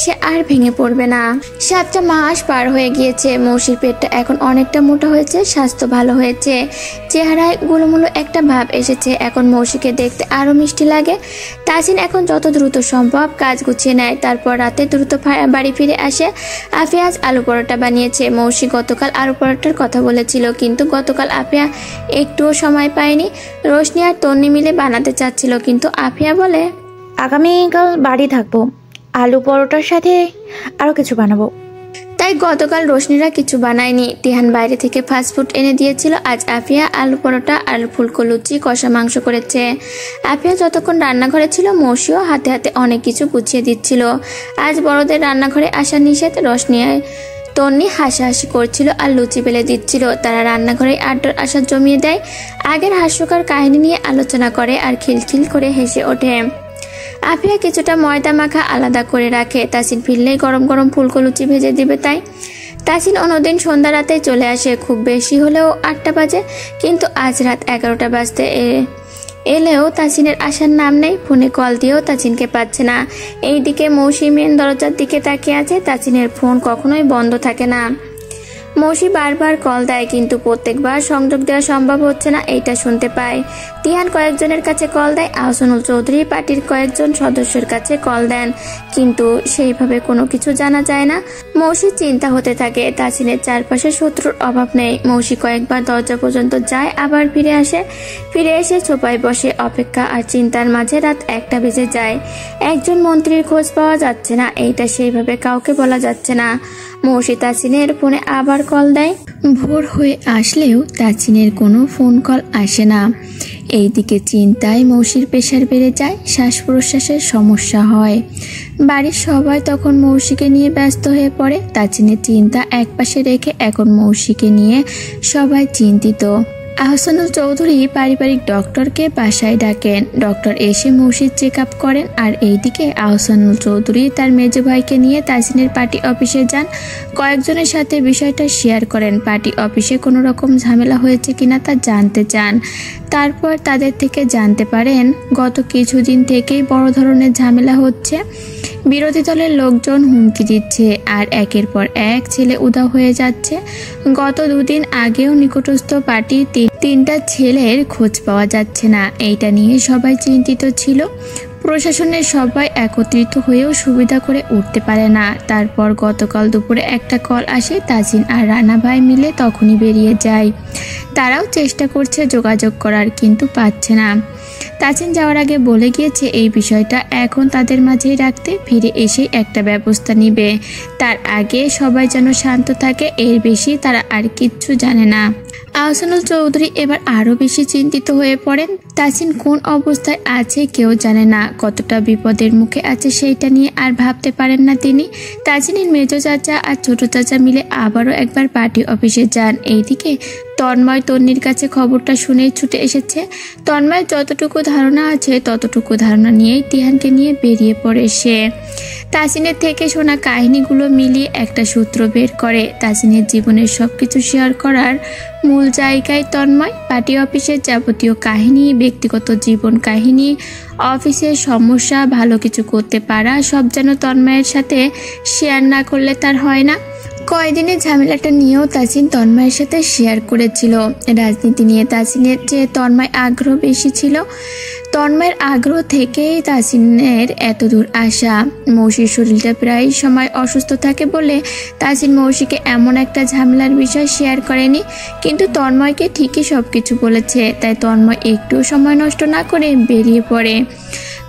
সে আর ভেঙে পড়বে না। 7টা মাস পার হয়ে গিয়েছে। মৌসির পেটটা এখন অনেকটা মোটা হয়েছে, স্বাস্থ্য ভালো হয়েছে, চেহারায় গুলোমুলো একটা ভাব এসেছে। এখন মৌসিকে দেখতে আরও মিষ্টি লাগে। তাসিন এখন যত দ্রুত সম্ভব কাজ গুছিয়ে নেয়, তারপর রাতে দ্রুত বাড়ি ফিরে আসে। আফিয়া আজ আলু পরোটা বানিয়েছে। মৌসি গতকাল আলু পরোটার কথা বলেছিল, কিন্তু গতকাল আফিয়া একটুও সময় পায়নি। রোশনি আর তন্নি মিলে বানাতে চাচ্ছিল, কিন্তু আফিয়া বলে, আগামীকাল বাড়ি থাকবো, আলু পরোটার সাথে আরও কিছু বানাবো। তাই গতকাল রোশনিরা কিছু বানায়নি। তিহান বাইরে থেকে ফাস্টফুড এনে দিয়েছিল। আজ আফিয়া আলু পরোটা, আলু ফুলকো লুচি, কষা মাংস করেছে। আফিয়া যতক্ষণ রান্নাঘরে ছিল মৌসিও হাতে হাতে অনেক কিছু গুছিয়ে দিচ্ছিল। আজ বড়দের রান্নাঘরে আসা নিষেধ। রোশনি তন্নি হাসাহাসি করছিল আর লুচি বেলে দিচ্ছিল। তারা রান্নাঘরে আড্ডার আশা জমিয়ে দেয়, আগের হাস্যকর কাহিনী নিয়ে আলোচনা করে আর খিলখিল করে হেসে ওঠে। আফিয়া কিছুটা ময়দা মাখা আলাদা করে রাখে, তাসিন ফিরলেই গরম গরম ফুলকো লুচি ভেজে দিবে তাই। তাসিন অন্যদিন সন্ধ্যা রাতে চলে আসে, খুব বেশি হলেও 8টা বাজে, কিন্তু আজ রাত 11টা বাজতে এলেও তাসিনের আসার নাম নেই। ফোনে কল দিয়েও তাসিনকে পাচ্ছে না। এইদিকে মৌসি মেন দরজার দিকে তাকিয়ে আছে। তাসিনের ফোন কখনোই বন্ধ থাকে না। মৌসি বারবার কল দেয়, কিন্তু প্রত্যেকবার সংযোগ দেওয়া সম্ভব হচ্ছে না, এইটা শুনতে পায়। তিহান কয়েকজনের কাছে কল দেয়। আহসানুল চৌধুরী পার্টির কয়েকজন সদস্যের কাছে কল দেন, কিন্তু সেইভাবে কোনো কিছু জানা যায় না। মৌসির চিন্তা হতে থাকে। তাসিনের চারপাশে শত্রুর অভাব নেই। মৌসি কয়েকবার দরজা পর্যন্ত যায়, আবার ফিরে আসে। ফিরে এসে ছোপায় বসে অপেক্ষা আর চিন্তার মাঝে রাত 1টা বেজে যায়। একজন মন্ত্রীর খোঁজ পাওয়া যাচ্ছে না, এইটা সেইভাবে কাউকে বলা যাচ্ছে না। মৌসি তাসিনের ফোনে আবার কল দেয়। ভোর হয়ে আসলেও তাসিনের কোনো ফোন কল আসে না। এইদিকে চিন্তায় মৌসির প্রেশার বেড়ে যায়, শ্বাস প্রশ্বাসের সমস্যা হয়। বাড়ির সবাই তখন মৌসিকে নিয়ে ব্যস্ত হয়ে পড়ে। তাসিনের চিন্তা একপাশে রেখে এখন মৌসিকে নিয়ে সবাই চিন্তিত। আহসানুল চৌধুরী পারিবারিক ডক্টরকে বাসায় ডাকেন। ডক্টর এসে মৌসির চেক আপ করেন। আর এইদিকে আহসানুল চৌধুরী তার মেজো ভাইকে নিয়ে তাসিনের পার্টি অফিসে যান। কয়েকজনের সাথে বিষয়টা শেয়ার করেন। পার্টি অফিসে কোনো রকম ঝামেলা হয়েছে কিনা তা জানতে চান। তারপর তাদের থেকে জানতে পারেন গত কিছুদিন থেকেই বড় ধরনের ঝামেলা হচ্ছে। বিরোধী দলের লোকজন হুমকি দিচ্ছে, আর একের পর এক ছেলে উধাও হয়ে যাচ্ছে। গত 2 দিন আগেও নিকটস্থ পার্টি 3টা ছেলের খোঁজ পাওয়া যাচ্ছে না। এইটা নিয়ে সবাই চিন্তিত ছিল। প্রশাসনের সবাই একত্রিত হয়েও সুবিধা করে উঠতে পারে না। তারপর গতকাল দুপুরে একটা কল আসে, তাজিন আর রানা ভাই মিলে তখনই বেরিয়ে যায়। তারাও চেষ্টা করছে যোগাযোগ করার, কিন্তু পাচ্ছে না। তাজিন যাওয়ার আগে বলে গিয়েছে এই বিষয়টা এখন তাদের মাঝেই রাখতে, ফিরে এসে একটা ব্যবস্থা নিবে। তার আগে সবাই যেন শান্ত থাকে, এর বেশি তারা আর কিচ্ছু জানে না। আহসানুল চৌধুরী এবার আরও বেশি চিন্তিত হয়ে পড়েন। তাজিন কোন অবস্থায় আছে কেউ জানে না, কতটা বিপদের মুখে আছে সেইটা নিয়ে আর ভাবতে পারেন না তিনি। তাজিনের মেজ চাচা আর ছোট চাচা মিলে আবারও একবার পার্টি অফিসে যান। এইদিকে তন্ময় তন্নির কাছে খবরটা শুনেই ছুটে এসেছে। তন্ময়ের যতটুকু ধারণা আছে ততটুকু ধারণা নিয়েই তিহানকে নিয়ে বেরিয়ে পড়ে সে। তাজিনের থেকে শোনা কাহিনীগুলো মিলিয়ে একটা সূত্র বের করে। তাজিনের জীবনের সবকিছু শেয়ার করার মূল জায়গায় তন্ময়। পার্টি অফিসের যাবতীয় কাহিনী, ব্যক্তিগত জীবন কাহিনী, অফিসের সমস্যা, ভালো কিছু করতে পারা, সব যেন তন্ময়ের সাথে শেয়ার না করলে তার হয় না। কয়দিনের ঝামেলাটা নিয়েও তাজিন তন্ময়ের সাথে শেয়ার করেছিল। রাজনীতি নিয়ে তাজিনের চেয়ে তন্ময় আগ্রহ বেশি ছিল। তন্ময়ের আগ্রহ থেকেই তাজিনের এত দূর আসা। মৌসির শরীরটা প্রায় সময় অসুস্থ থাকে বলে তাজিন মৌসিকে এমন একটা ঝামেলার বিষয় শেয়ার করেনি, কিন্তু তন্ময়কে ঠিকই সব কিছু বলেছে। তাই তন্ময় একটুও সময় নষ্ট না করে বেরিয়ে পড়ে।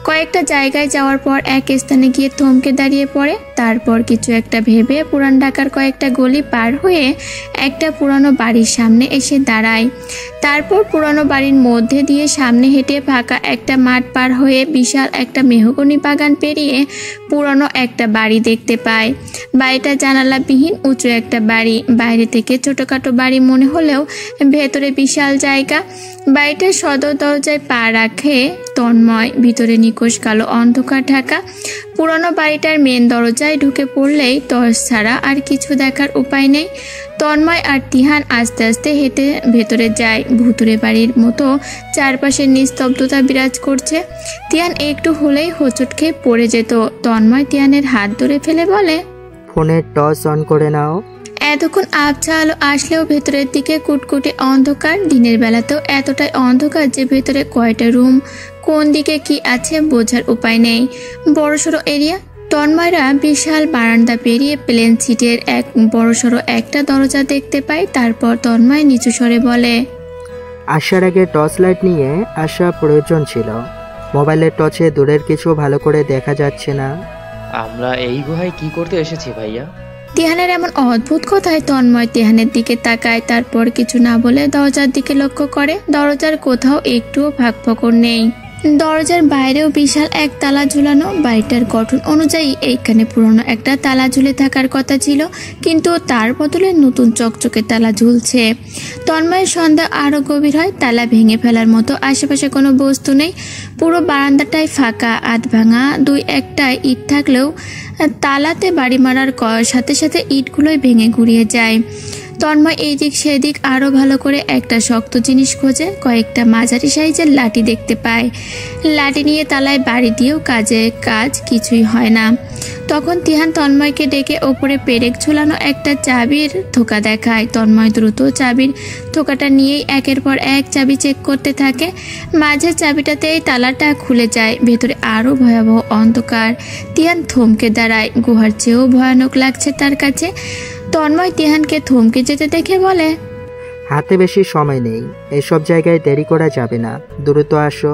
কয়েকটা জায়গায় যাওয়ার পর এক স্থানে গিয়ে থমকে দাঁড়িয়ে পড়ে। তারপর কিছু একটা ভেবে পুরান ঢাকার কয়েকটা গলি পার হয়ে একটা পুরানো বাড়ির সামনে এসে দাঁড়ায়। তারপর পুরানো বাড়ির মধ্যে দিয়ে সামনে হেঁটে ফাঁকা একটা মাঠ পার হয়ে বিশাল একটা মেহগনি বাগান পেরিয়ে পুরানো একটা বাড়ি দেখতে পায়। বাড়িটা জানালাবিহীন উঁচু একটা বাড়ি। বাইরে থেকে ছোটোখাটো বাড়ি মনে হলেও ভেতরে বিশাল জায়গা। বাড়িটার সদর দরজায় পা রাখে তন্ময়। ভিতরে নিকোষ কালো অন্ধকার ঢাকা। পুরানো বাড়িটার মেন দরজায় ঢুকে পড়লেই টর্চ ছাড়া আর কিছু দেখার উপায় নেই। তন্ময় আর তিহান আস্তে আস্তে হেঁটে ভেতরে যায়। ভুতুরে বাড়ির মতো চারপাশে নিস্তব্ধতা বিরাজ করছে। তিহান একটু হলেই হোঁচট খেয়ে পড়ে যেত। তন্ময় তিহানের হাত ধরে ফেলে বলে, ফোনের টর্চ অন করে নাও। এতক্ষণ আবছা আলো আসলেও ভেতরের দিকে কুটকুটে অন্ধকার। দিনের বেলাতেও এতটাই অন্ধকার যে ভেতরে কয়টা রুম, কোন দিকে কি আছে বোঝার উপায় নেই। বড়সড় এরিয়া। তন্ময়রা বিশাল বারান্দা পেরিয়ে প্লেন সিটের এক বড়সড় একটা দরজা দেখতে পায়। তারপর তন্ময় নিচু স্বরে বলে, আসার আগে টর্চ লাইট নিয়ে আসা প্রয়োজন ছিল। মোবাইলের টর্চে দূরের কিছু ভালো করে দেখা যাচ্ছে না। আমরা এই গুহায় কি করতে এসেছি ভাইয়া? তিহানের এমন অদ্ভুত কথায় তন্ময় তিহানের দিকে তাকায়। তারপর কিছু না বলে দরজার দিকে লক্ষ্য করে। দরজার কোথাও একটুও ফাঁকফোকর নেই। দরজার বাইরেও বিশাল এক তালা ঝুলানো। বাড়িটার গঠন অনুযায়ী এইখানে পুরনো একটা তালা ঝুলে থাকার কথা ছিল, কিন্তু তার বদলে নতুন চকচকে তালা ঝুলছে। তন্ময়ের সন্দেহ আরও গভীর হয়। তালা ভেঙে ফেলার মতো আশেপাশে কোনো বস্তু নেই। পুরো বারান্দাটাই ফাঁকা। আধ ভাঙা দুই একটা ইট থাকলেও তালাতে বাড়ি মারার সাথে সাথে ইটগুলোই ভেঙে গুড়িয়ে যায়। তন্ময় এই দিক সেদিক আরও ভালো করে একটা শক্ত জিনিস খোঁজে। কয়েকটা মাঝারি সাইজের লাঠি দেখতে পায়। লাঠি নিয়ে তালায় বাড়ি দিয়েও কাজ কিছুই হয় না। তখন তিহান তন্ময়কে ডেকে ওপরে পেরেক ঝুলানো একটা চাবির থোকা দেখায়। তন্ময় দ্রুত চাবির থোকাটা নিয়েই একের পর এক চাবি চেক করতে থাকে। মাঝের চাবিটাতেই তালাটা খুলে যায়। ভেতরে আরও ভয়াবহ অন্ধকার। তিহান থমকে দাঁড়ায়। গুহার চেয়েও ভয়ানক লাগছে তার কাছে। তন্ময় তিহানকে থমকে যেতে দেখে বলে, হাতে বেশি সময় নেই, এসব জায়গায় দেরি করা যাবে না, দ্রুত আসো।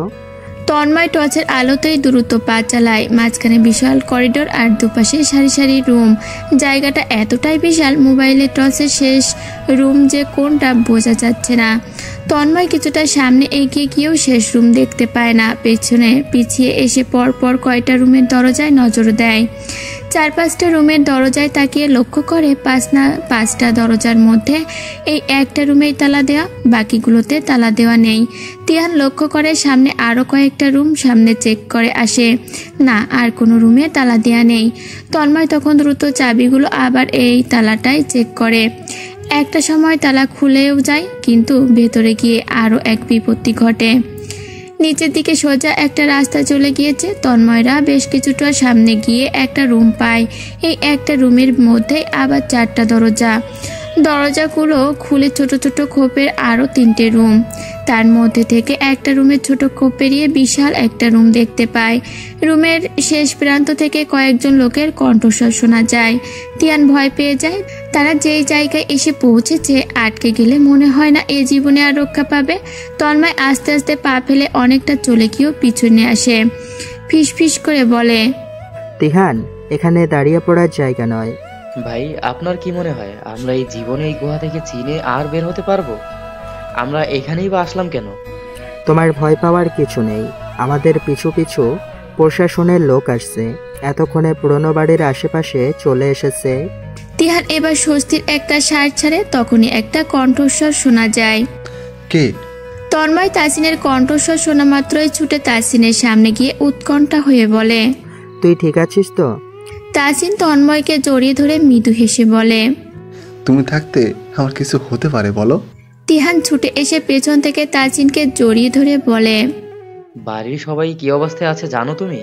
তন্ময় টর্চের আলোতেই দ্রুত পা চালায়। মাঝখানে বিশাল করিডোর আর দুপাশে সারি সারি রুম। জায়গাটা এতটাই বিশাল, মোবাইলের টর্চের শেষ রুম যে কোনটা বোঝা যাচ্ছে না। তন্ময় কিছুটা সামনে এগিয়ে গিয়েও শেষ রুম দেখতে পায় না। পিছিয়ে এসে পরপর কয়টা রুমের দরজায় নজর দেয়। 4-5টা রুমের দরজায় তাকিয়ে লক্ষ্য করে পাঁচটা দরজার মধ্যে এই একটা রুমেই তালা দেওয়া, বাকিগুলোতে তালা দেওয়া নেই। তিহান লক্ষ্য করে সামনে আরও কয়েকটা রুম। সামনে চেক করে আসে, না, আর কোনো রুমে তালা দেওয়া নেই। তন্ময় তখন দ্রুত চাবিগুলো আবার এই তালাটাই চেক করে। একটা সময় তালা খুলেও যায়, কিন্তু ভেতরে গিয়ে আরও এক বিপত্তি ঘটে। নিচের দিকে সোজা একটা রাস্তা চলে গিয়েছে। তন্ময়রা বেশ কিছুটা সামনে গিয়ে একটা রুম পায়। এই একটা রুমের মধ্যে আবার 4টা দরজা। দরজাগুলো খুলে ছোট ছোট খোপের আরো 3টে রুম, তার মধ্যে থেকে একটা রুমের ছোট খোপ পেরিয়ে বিশাল একটা রুম দেখতে পায়। রুমের শেষ প্রান্ত থেকে কয়েকজন লোকের কণ্ঠস্বর শোনা যায়। তিয়ান ভয় পেয়ে যায়। তারা যেই জায়গায় এসে পৌঁছেছে আটকে গেলে মনে হয় না এ জীবনে আর রক্ষা পাবে। তন্ময় আস্তে আস্তে পা ফেলে অনেকটা চলে গিয়েও পিছনে আসে, ফিস ফিস করে বলে, তিহান, এখানে দাঁড়িয়ে পড়ার জায়গা নয়। ভাই আপনার কি মনে হয় আমরা এই জীবনে এই গুহা থেকে চিনে আর বের হতে পারবো? আমরা এখানেই বা আসলাম কেন? তোমার ভয় পাওয়ার কিছু নেই। আমাদের পিছু পিছু প্রশাসনের লোক আসছে, এতক্ষণে পুরনো বাড়ির আশেপাশে চলে এসেছে। তিহান এবার স্বস্তির একটা শ্বাস ছাড়ে। তখনই একটা কণ্ঠস্বর শোনা যায়। কে? তন্ময় তাসিনের কণ্ঠস্বর শোনা মাত্রই ছুটে তাসিনের সামনে গিয়ে উৎকণ্ঠা হয়ে বলে, তুই ঠিক আছিস তো? তাসিন তন্ময়কে জড়িয়ে ধরে মৃদু হেসে বলে, তুমি থাকতে আমার কিছু হতে পারে বলো? তিহান ছুটে এসে পেছন থেকে তাসিনকে জড়িয়ে ধরে বলে, বাড়ির সবাই কি অবস্থায় আছে জানো তুমি?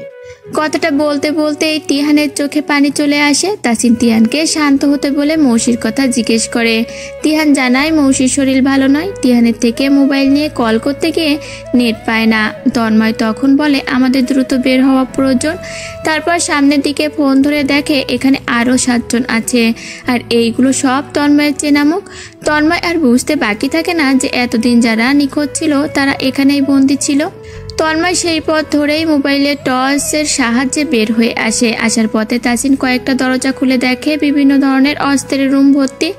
কথাটা বলতে বলতেই তিহানের চোখে পানি চলে আসে। তাসিন তিহানকে শান্ত হতে বলে মৌসির কথা জিজ্ঞেস করে। তিহান জানায় মৌসির শরীর ভালো নয়। তিহানের থেকে মোবাইল নিয়ে কল করতে গিয়ে নেট পায় না। তন্ময় তখন বলে, আমাদের দ্রুত বের হওয়া প্রয়োজন। তারপর সামনের দিকে ফোন ধরে দেখে এখানে আরও 7 জন আছে, আর এইগুলো সব তন্ময়ের চেনা মুখ। তন্ময় আর বুঝতে বাকি থাকে না যে এতদিন যারা নিখোঁজ ছিল তারা এখানেই বন্দী ছিল। তন্ময় সেই পথ ধরেই মোবাইলের টর্চের সাহায্যে বের হয়ে আসে। আসার পথে তাসিন কয়েকটা দরজা খুলে দেখে বিভিন্ন ধরনের অস্ত্রের রুম ভর্তি।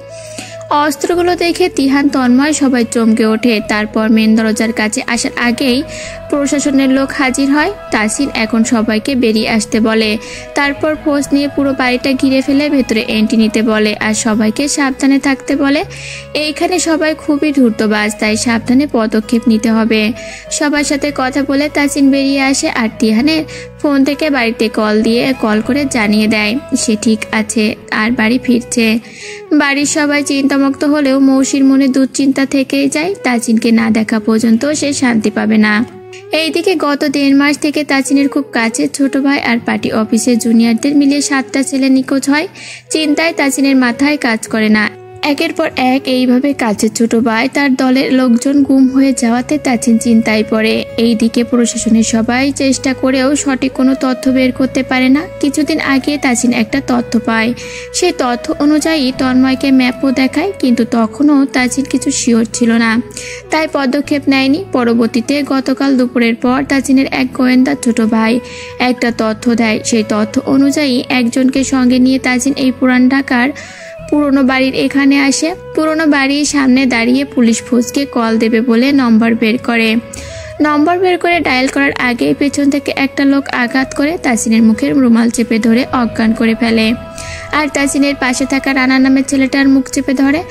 অস্ত্রগুলো দেখে তিহান তন্ময় সবাই চমকে ওঠে। তারপর মেন দরজার কাছে আসার আগেই প্রশাসনের লোক হাজির হয়। তাসিন এখন সবাইকে বেরিয়ে আসতে বলে। তারপর ফোর্স নিয়ে পুরো বাড়িটা ঘিরে ফেলে ভেতরে এন্ট্রি নিতে বলে আর সবাইকে সাবধানে থাকতে বলে। এইখানে সবাই খুবই ধূর্তবাজ, তাই সাবধানে পদক্ষেপ নিতে হবে। সবার সাথে কথা বলে তাসিন বেরিয়ে আসে আর তিহানের ফোন থেকে বাড়িতে কল করে জানিয়ে দেয় সে ঠিক আছে আর বাড়ি ফিরছে। বাড়ির সবাই চিন্তামুক্ত হলেও মৌসির মনে দুশ্চিন্তা থেকেই যায়। তাসিনকে না দেখা পর্যন্ত সে শান্তি পাবে না। এইদিকে গত 1.5 মাস থেকে তাসিনের খুব কাছে ছোট ভাই আর পার্টি অফিসের জুনিয়রদের মিলিয়ে 7টা ছেলে নিখোঁজ হয়। চিন্তায় তাসিনের মাথায় কাজ করে না। একের পর এক এইভাবে কাছের ছোট ভাই তার দলের লোকজন গুম হয়ে যাওয়াতে তাসিন চিন্তায় পড়ে। এইদিকে প্রশাসনের সবাই চেষ্টা করেও সঠিক কোনো তথ্য বের করতে পারে না। কিছুদিন আগে তাসিন একটা তথ্য পায়। সেই তথ্য অনুযায়ী তন্ময়কে ম্যাপও দেখায়, কিন্তু তখনও তাসিন কিছু শিওর ছিল না, তাই পদক্ষেপ নেয়নি। পরবর্তীতে গতকাল দুপুরের পর তাসিনের এক গোয়েন্দা ছোট ভাই একটা তথ্য দেয়। সেই তথ্য অনুযায়ী একজনকে সঙ্গে নিয়ে তাসিন এই পুরান ঢাকার পুরনো বাড়ির এখানে আসে। পুরনো বাড়ির সামনে দাঁড়িয়ে পুলিশ ফোর্সকে কল দেবে বলে নম্বর বের করে ডায়াল করার আগেই পেছন থেকে একটা লোক আঘাত করে তাসিনের মুখের রুমাল চেপে ধরে অজ্ঞান করে ফেলে। আর তাসিনের পাশে থাকা রানা নামের ছেলেটার মুখ চেপে ধরে,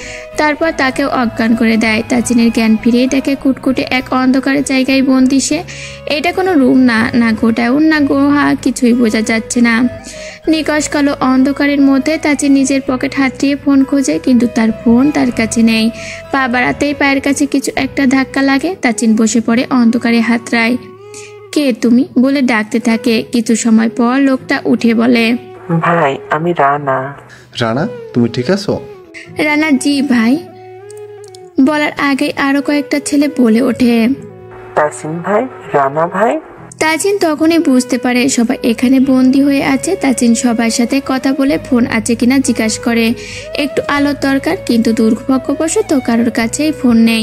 তারপর তাকেও অজ্ঞান করে দেয়। তাসিনের জ্ঞান ফিরেই দেখে কুটকুটে এক অন্ধকারের জায়গায় বন্দি সে। এটা কোনো রুম না, না গোডাউন, না গুহা, কিছুই বোঝা যাচ্ছে না। নিকশ কালো অন্ধকারের মধ্যে তাসিন নিজের পকেট হাতড়িয়ে ফোন খোঁজে, কিন্তু তার ফোন তার কাছে নেই। পা বাড়াতেই পায়ের কাছে কিছু একটা ধাক্কা লাগে। তাসিন বসে পড়ে অন্ধকারে হাতড়ায়। কে তুমি বলে ডাকতে থাকে। কিছু সময় পর লোকটা উঠে বলে, ভাই আমি রানা। রানা, তুমি ঠিক আছো? রানা, জি ভাই। বলার আগেই আরো কয়েকটা ছেলে বলে ওঠে, তাসিন ভাই, রানা ভাই। তাসিন তখনই বুঝতে পারে সবাই এখানে বন্দি হয়ে আছে। তাসিন সবার সাথে কথা বলে ফোন আছে কিনা জিজ্ঞাসা করে। একটু আলোর দরকার, কিন্তু দুর্ভাগ্যবশত কারোর কাছেই ফোন নেই।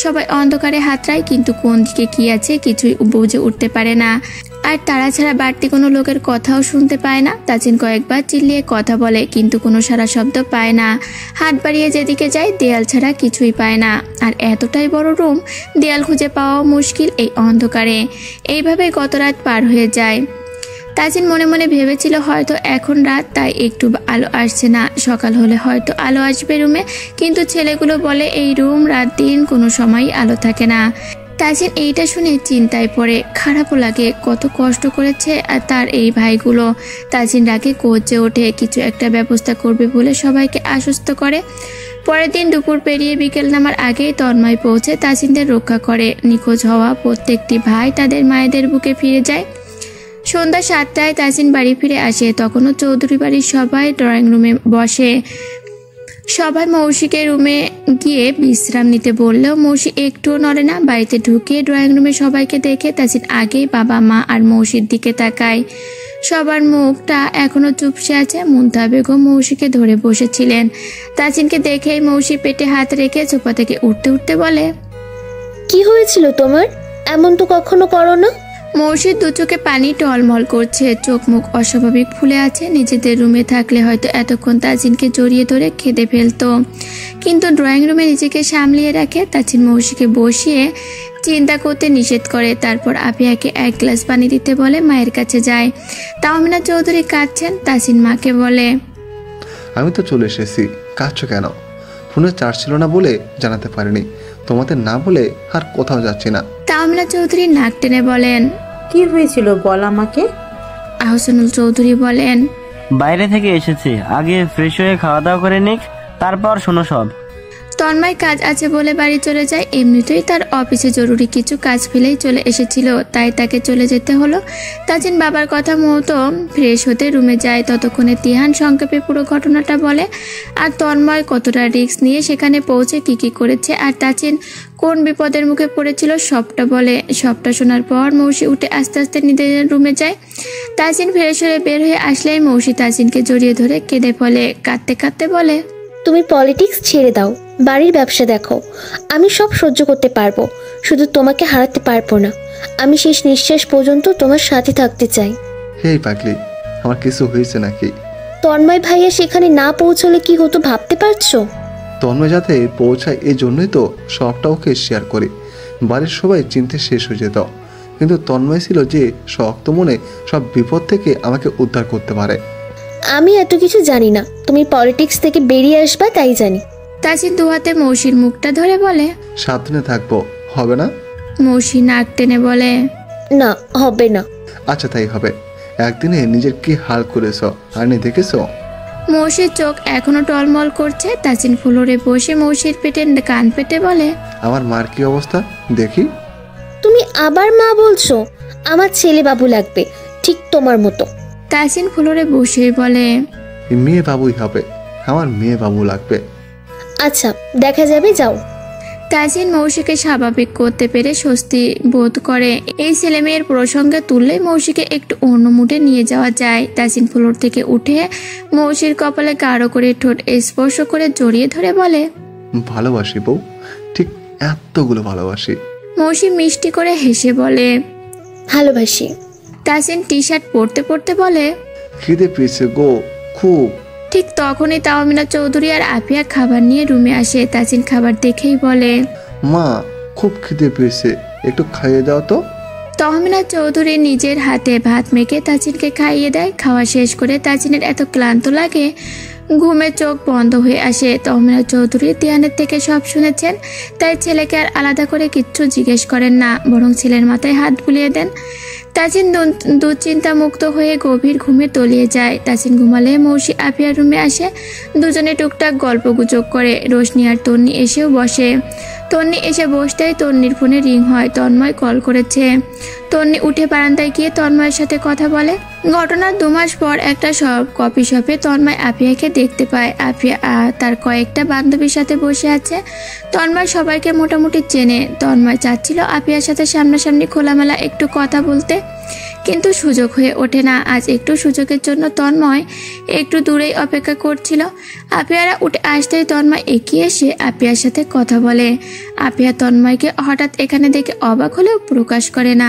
সবাই অন্ধকারে হাতড়ায়, কিন্তু কোন দিকে কি আছে কিছুই বুঝে উঠতে পারে না। আর তারা ছাড়া বাড়তি কোনো লোকের কথাও শুনতে পায় না। তাসিন কয়েকবার চিল্লিয়ে কথা বলে, কিন্তু কোনো সারা শব্দ পায় না। হাত বাড়িয়ে যেদিকে যায় দেয়াল ছাড়া কিছুই পায় না। আর এতটাই বড় রুম, দেয়াল খুঁজে পাওয়া মুশকিল এই অন্ধকারে। এইভাবে গত রাত পার হয়ে যায়। তাসিন মনে মনে ভেবেছিল হয়তো এখন রাত, তাই একটু আলো আসছে না। সকাল হলে হয়তো আলো আসবে রুমে, কিন্তু ছেলেগুলো বলে এই রুম রাত দিন কোনো সময়ই আলো থাকে না। তাসিন এইটা শুনে চিন্তায় পড়ে। খারাপও লাগে, কত কষ্ট করেছে আর তার এই ভাইগুলো। তাসিন রাগে গর্জে ওঠে, কিছু একটা ব্যবস্থা করবে বলে সবাইকে আশ্বস্ত করে। পরের দিন দুপুর পেরিয়ে বিকেল নামার আগেই তন্ময় পৌঁছে তাসিনদের রক্ষা করে। নিখোঁজ হওয়া প্রত্যেকটি ভাই তাদের মায়েদের বুকে ফিরে যায়। সন্ধ্যা 7টায় তাসিন বাড়ি ফিরে আসে। তখনও চৌধুরী বাড়ির সবাই ড্রয়িং রুমে বসে। সবাই মৌসিকে রুমে গিয়ে বিশ্রাম নিতে বললেও মৌসি একটুও নড়ে না। বাড়িতে ঢুকে ড্রয়িং রুমে সবাইকে দেখে তাজিন আগেই বাবা মা আর মৌসির দিকে তাকায়। সবার মুখটা এখনো চুপসে আছে। মুনতাহা বেগম মৌসিকে ধরে বসেছিলেন। তাজিনকে দেখেই মৌসি পেটে হাত রেখে সোফা থেকে উঠতে উঠতে বলে, কি হয়েছিল তোমার? এমন তো কখনো করো না। মৌসির দু চোখে পানি টলমল করছে, চোখ মুখ অস্বাভাবিক ফুলে আছে। নিজেদের রুমে থাকলে হয়তো এতক্ষণ তাজিনকে জড়িয়ে ধরে খেতে ফেলতো, কিন্তু ড্রয়িং রুমে নিজেকে সামলিয়ে রাখে। তাজিন মৌসিকে বসিয়ে চিন্তা করতে নিষেধ করে। তারপর আপিয়াকে এক গ্লাস পানি দিতে বলে মায়ের কাছে যায়। তাহমিনা চৌধুরী কাঁদছেন। তাজিন মাকে বলে, আমি তো চলে এসেছি, কাঁদছো কেন? ফোনে চার্জ ছিল না বলে জানাতে পারিনি। তোমাদের না বলে আর কোথাও যাচ্ছি না। তাহমিনা চৌধুরী নাক টেনে বলেন, কি হয়েছিল বল আমাকে। আহসানুল চৌধুরী বলেন, বাইরে থেকে এসেছে, আগে ফ্রেশ হয়ে খাওয়া দাওয়া করে নিক, তারপর শোনো সব। তন্ময় কাজ আছে বলে বাড়ি চলে যায়। এমনিতেই তার অফিসে জরুরি কিছু কাজ ফেলেই চলে এসেছিল, তাই তাকে চলে যেতে হলো। তাজিন বাবার কথা মতো ফ্রেশ হতে রুমে যায়। ততক্ষণে তিহান সংক্ষেপে পুরো ঘটনাটা বলে, আর তন্ময় কতটা রিস্ক নিয়ে সেখানে পৌঁছে কি করেছে আর তাজিন কোন বিপদের মুখে পড়েছিল সবটা বলে। সবটা শোনার পর মৌসি উঠে আস্তে আস্তে নিজের রুমে যায়। তাজিন ফ্রেশ হয়ে বের হয়ে আসলেই মৌসি তাজিনকে জড়িয়ে ধরে কেঁদে ফেলে। কাঁদতে কাঁদতে বলে, তুমি পলিটিক্স ছেড়ে দাও, বাড়ির ব্যবসা দেখো। আমি সব সহ্য করতে পারবো, শুধু তোমাকে হারাতে পারবো না। আমি শেষ নিঃশ্বাস পর্যন্ত তোমার সাথে থাকতে চাই। হেই পাগলি, আমার কিছু হয়েছে নাকি? তন্ময় ভাইয়া সেখানে না পৌঁছলে কি হতো ভাবতে পারছো? তন্ময় যাতে পৌঁছায় এই জন্যই তো সবটা ওকে শেয়ার করি। বাড়ির সবাই চিনতে শেষ হয়ে যেত, কিন্তু তন্ময় ছিল যে শক্ত মনে সব বিপদ থেকে আমাকে উদ্ধার করতে পারে। আমি এত কিছু জানি না, তুমি পলিটিক্স থেকে বেরিয়ে আসবা তাই জানি। তাজিন দুহাতে মৌসির মুখটা ধরে বলে, সাবধানে থাকবো, হবে না? মৌসি নাক টেনে বলে, না হবে না। আচ্ছা তাই হবে। একদিনে নিজের কি হাল করেছ আনি দেখেছ? মৌসির চোখ এখনো টলমল করছে। তাজিন ফ্লোরে বসে মৌসির পেটে কান পেতে বলে, আমার মার কি অবস্থা দেখি। তুমি আবার মা বলছো? আমার ছেলে বাবু লাগবে, ঠিক তোমার মতো। তাজিন ফ্লোরে বসে বলে, মেয়ে বাবুই হবে, আমার মেয়ে বাবু লাগবে। আচ্ছা দেখা যাবে, যাও। তাজিন মৌসিকে স্বাভাবিক করতে পেরে স্বস্তি বোধ করে। এই ছেলেমেয়ের প্রসঙ্গে তুললেই মৌসিকে একটু অন্য মুডে নিয়ে যাওয়া যায়। তাজিন ফ্লোর থেকে উঠে মৌসির কপালে গাঢ় করে ঠোঁট স্পর্শ করে জড়িয়ে ধরে বলে, ভালোবাসি বউ, ঠিক এতগুলো ভালোবাসি। মৌসি মিষ্টি করে হেসে বলে, ভালোবাসি। তাজিন টি শার্ট পরতে পরতে বলে, খিদে পেয়েছে গো খুব। ঠিক তখনই তাহমিনা চৌধুরী আর আপিয়া খাবার নিয়ে রুমে আসে। তাজিন খাবার দেখেই বলে, মা খুব খিদে পেয়েছে, একটু খাইয়ে দাও তো। তহমিনা চৌধুরী নিজের হাতে ভাত মেখে তাজিনকে খাইয়ে দেয়। খাওয়া শেষ করে তাজিনের এত ক্লান্ত লাগে ঘুমে চোখ বন্ধ হয়ে আসে। তহমিনা চৌধুরী তিহানের থেকে সব শুনেছেন, তাই ছেলেকে আর আলাদা করে কিচ্ছু জিজ্ঞেস করেন না, বরং ছেলের মাথায় হাত বুলিয়ে দেন। তাজিন দুশ্চিন্তা মুক্ত হয়ে গভীর ঘুমে তলিয়ে যায়। তাজিন ঘুমালে মৌসি আপিয়ার রুমে আসে। দুজনে টুকটাক গল্প গুজব করে। রোশনি আর তন্নি এসেও বসে। তন্নি এসে বসতেই তন্নির ফোনে রিং হয়। তন্ময় কল করেছে। তন্নি উঠে বারান্দায় গিয়ে তন্ময়ের সাথে কথা বলে। ঘটনার 2 মাস পর একটা কফি শপে তন্ময় আপিয়াকে দেখতে পায়। আপিয়া তার কয়েকটা বান্ধবীর সাথে বসে আছে। তন্ময় সবাইকে মোটামুটি চেনে। তন্ময় চাচ্ছিল আপিয়ার সাথে সামনাসামনি খোলামেলা একটু কথা বলতে, কিন্তু সুযোগ হয়ে ওঠে না। আজ একটু সুযোগের জন্য তন্ময় একটু দূরেই অপেক্ষা করছিল। আপিয়ারা উঠে আসতেই তন্ময় এগিয়ে এসে আপিয়ার সাথে কথা বলে। আপিয়া তন্ময়কে হঠাৎ এখানে দেখে অবাক হলেও প্রকাশ করে না।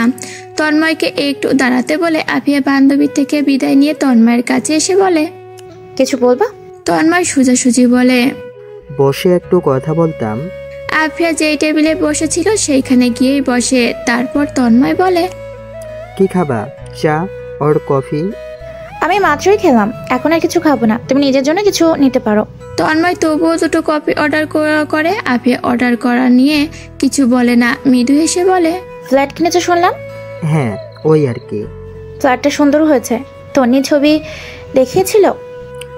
তন্ময়কে একটু দাঁড়াতে বলে আপিয়া বান্ধবী থেকে বিদায় নিয়ে তন্ময়ের কাছে এসে বলে, কিছু বলবা? তন্ময় সোজাসুজি বলে, বসে একটু কথা বলতাম। আপিয়া যেই টেবিলে বসেছিল সেইখানে গিয়েই বসে। তারপর তন্ময় বলে, কি খাবা, চা আর কফি? আমি মাত্রই খেলাম, এখন আর কিছু খাবো না, তুমি নিজের জন্য কিছু নিতে পারো। তন্ময় তবুও 2টো কফি অর্ডার করে। আপিয়া অর্ডার করা নিয়ে কিছু বলে না, মৃদু হেসে বলে, ফ্ল্যাট কিনেছো শুনলাম? হ্যাঁ ওই আর কি। ফ্ল্যাটটা সুন্দর হয়েছে, তন্নি ছবি দেখিয়েছিল।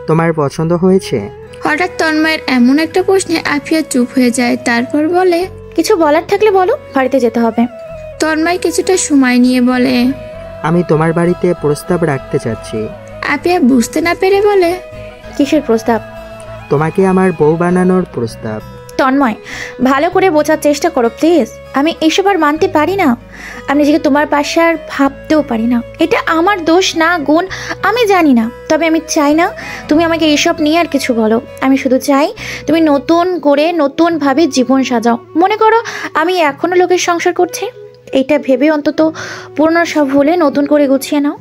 তোমার পছন্দ হয়েছে? হঠাৎ তন্ময়ের এমন একটা প্রশ্নে আপিয়া চুপ হয়ে যায়। তারপর বলে, কিছু বলার থাকলে বলো, বাড়িতে যেতে হবে। তন্ময় কিছুটা সময় নিয়ে বলে, আমি তোমার বাড়িতে প্রস্তাব রাখতে চাচ্ছি। আপিয়া বুঝতে না পেরে বলে, কিসের প্রস্তাব? তোমাকে আমার বউ বানানোর প্রস্তাব। তন্ময়, ভালো করে বোঝার চেষ্টা করো প্লিজ। আমি এসব আর মানতে পারি না। আমি নিজেকে তোমার পাশে আর ভাবতেও পারি না। এটা আমার দোষ না গুণ আমি জানি না, তবে আমি চাই না তুমি আমাকে এসব নিয়ে আর কিছু বলো। আমি শুধু চাই তুমি নতুন করে নতুনভাবে জীবন সাজাও। মনে করো আমি এখনো লোকের সংসার করছি, এইটা ভেবে অন্তত পুরনো সব ভুলে নতুন করে গুছিয়ে নাও।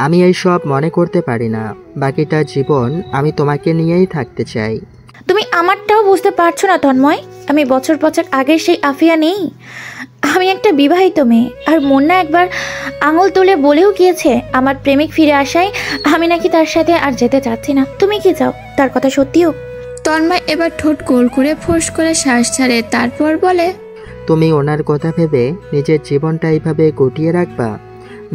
আমি এই সব মনে করতে পারি না। বাকিটা জীবন আমি তোমাকে নিয়েই থাকতে চাই। তুমি আমারটাও বুঝতে পারছো না তন্ময়। আমি বছর বছর আগের সেই আফিয়া নেই। আমি একটা বিবাহিত মেয়ে। আর মুন্না একবার আঙুল তুলে বলেও গিয়েছে আমার প্রেমিক ফিরে আসায় আমি নাকি তার সাথে আর যেতে চাচ্ছি না। তুমি কি চাও তার কথা সত্যিও? তন্ময় এবার ঠোঁট গোল করে ফোঁস করে শ্বাস ছাড়ে, তারপর বলে, তুমি ওনার কথা ভেবে নিজের জীবনটা এইভাবে গুটিয়ে রাখবা?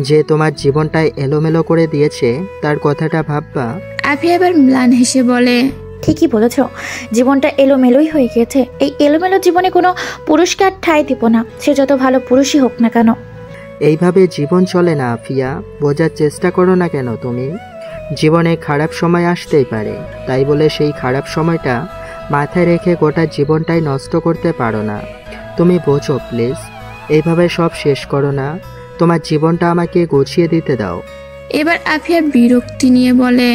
যে তোমার জীবনটাই এলোমেলো করে দিয়েছে তার কথাটা ভাববা? আফিয়া এবার ম্লান হেসে বলে, ঠিকই বলেছ, জীবনটা এলোমেলোই হয়ে গিয়েছে। এই এলোমেলো জীবনে কোনো পুরস্কার ঠাঁই দিব না, সে যত ভালো পুরুষই হোক না কেন। এইভাবে জীবন চলে না আফিয়া। বোঝার চেষ্টা করো না কেন তুমি? জীবনে খারাপ সময় আসতেই পারে, তাই বলে সেই খারাপ সময়টা মাথায় রেখে গোটা জীবনটাই নষ্ট করতে পারো না। তুমি বোঝো প্লিজ। এইভাবে সব শেষ করো না। তোমার জীবনটা আমাকে গুছিয়ে দিতে দাও। এবার আফিয়া বিরক্তি নিয়ে বলে,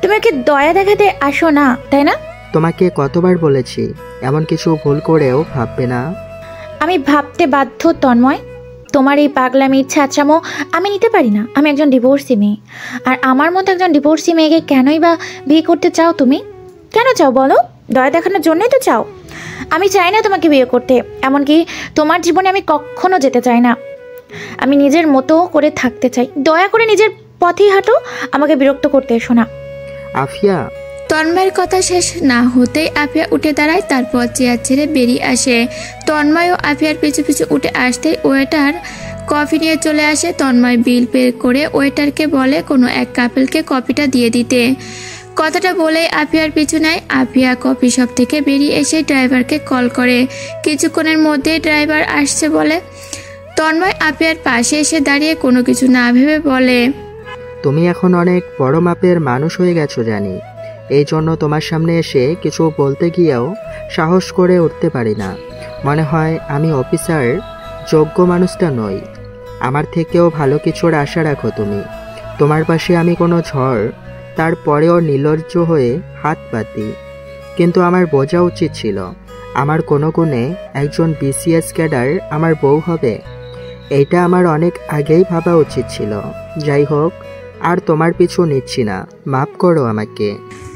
তুমি ওকে দয়া দেখাতে আসো না, তাই না? তোমাকে কতবার বলেছি এমন কিছু ভুল করেও ভাববে না। আমি ভাবতে বাধ্য তন্ময়। তোমার এই পাগলামি ছাত্রামো আমি নিতে পারি না। আমি একজন ডিভোর্সি মেয়ে, আর আমার মতো একজন ডিভোর্সি মেয়েকে কেনই বা বিয়ে করতে চাও তুমি? কেন চাও বলো? দয়া দেখানোর জন্যই তো চাও। আমি চাই না তোমাকে বিয়ে করতে, এমনকি তোমার জীবনে আমি কখনো যেতে চাই না। আমি নিজের মতো করে থাকতে চাই। দয়া করে নিজের পথেই হাঁটো, আমাকে বিরক্ত করতে এসো না। আফিয়া। তন্ময়ের কথা শেষ না হতেই আফিয়া উঠে দাঁড়ায়, তারপর চেয়ার ছেড়ে বেরিয়ে আসে। তন্ময় ও আফিয়ার পিছু পিছু উঠে আসতেই ওয়েটার কফি নিয়ে চলে আসে। তন্ময় বিল পে করে ওয়েটারকে বলে কোনো এক কাপেলকে কফিটা দিয়ে দিতে। কথাটা বলেই আফিয়ার পিছু নেয়। আফিয়া কফি শপ থেকে বেরিয়ে এসে ড্রাইভারকে কল করে। কিছুক্ষণের মধ্যে ড্রাইভার আসছে বলে। তন্ময় আফিয়ার পাশে এসে দাঁড়িয়ে কোনো কিছু না ভেবে বলে, তুমি এখন অনেক বড় মাপের মানুষ হয়ে গেছো জানি, এই জন্য তোমার সামনে এসে কিছু বলতে গিয়েও সাহস করে উঠতে পারি না। মনে হয় আমি অফিসার যোগ্য মানুষটা নই। আমার থেকেও ভালো কিছুর আশা রাখো তুমি। তোমার পাশে আমি কোনো ঝড়, তারপরেও নির্লজ্জ হয়ে হাত পাতি। কিন্তু আমার বোঝা উচিত ছিল আমার কোনো গুণে একজন বিসিএস ক্যাডার আমার বউ হবে। এইটা আমার অনেক আগেই ভাবা উচিত ছিল। যাই হোক, আর তোমার পিছু নিচ্ছি না, মাফ করো আমাকে।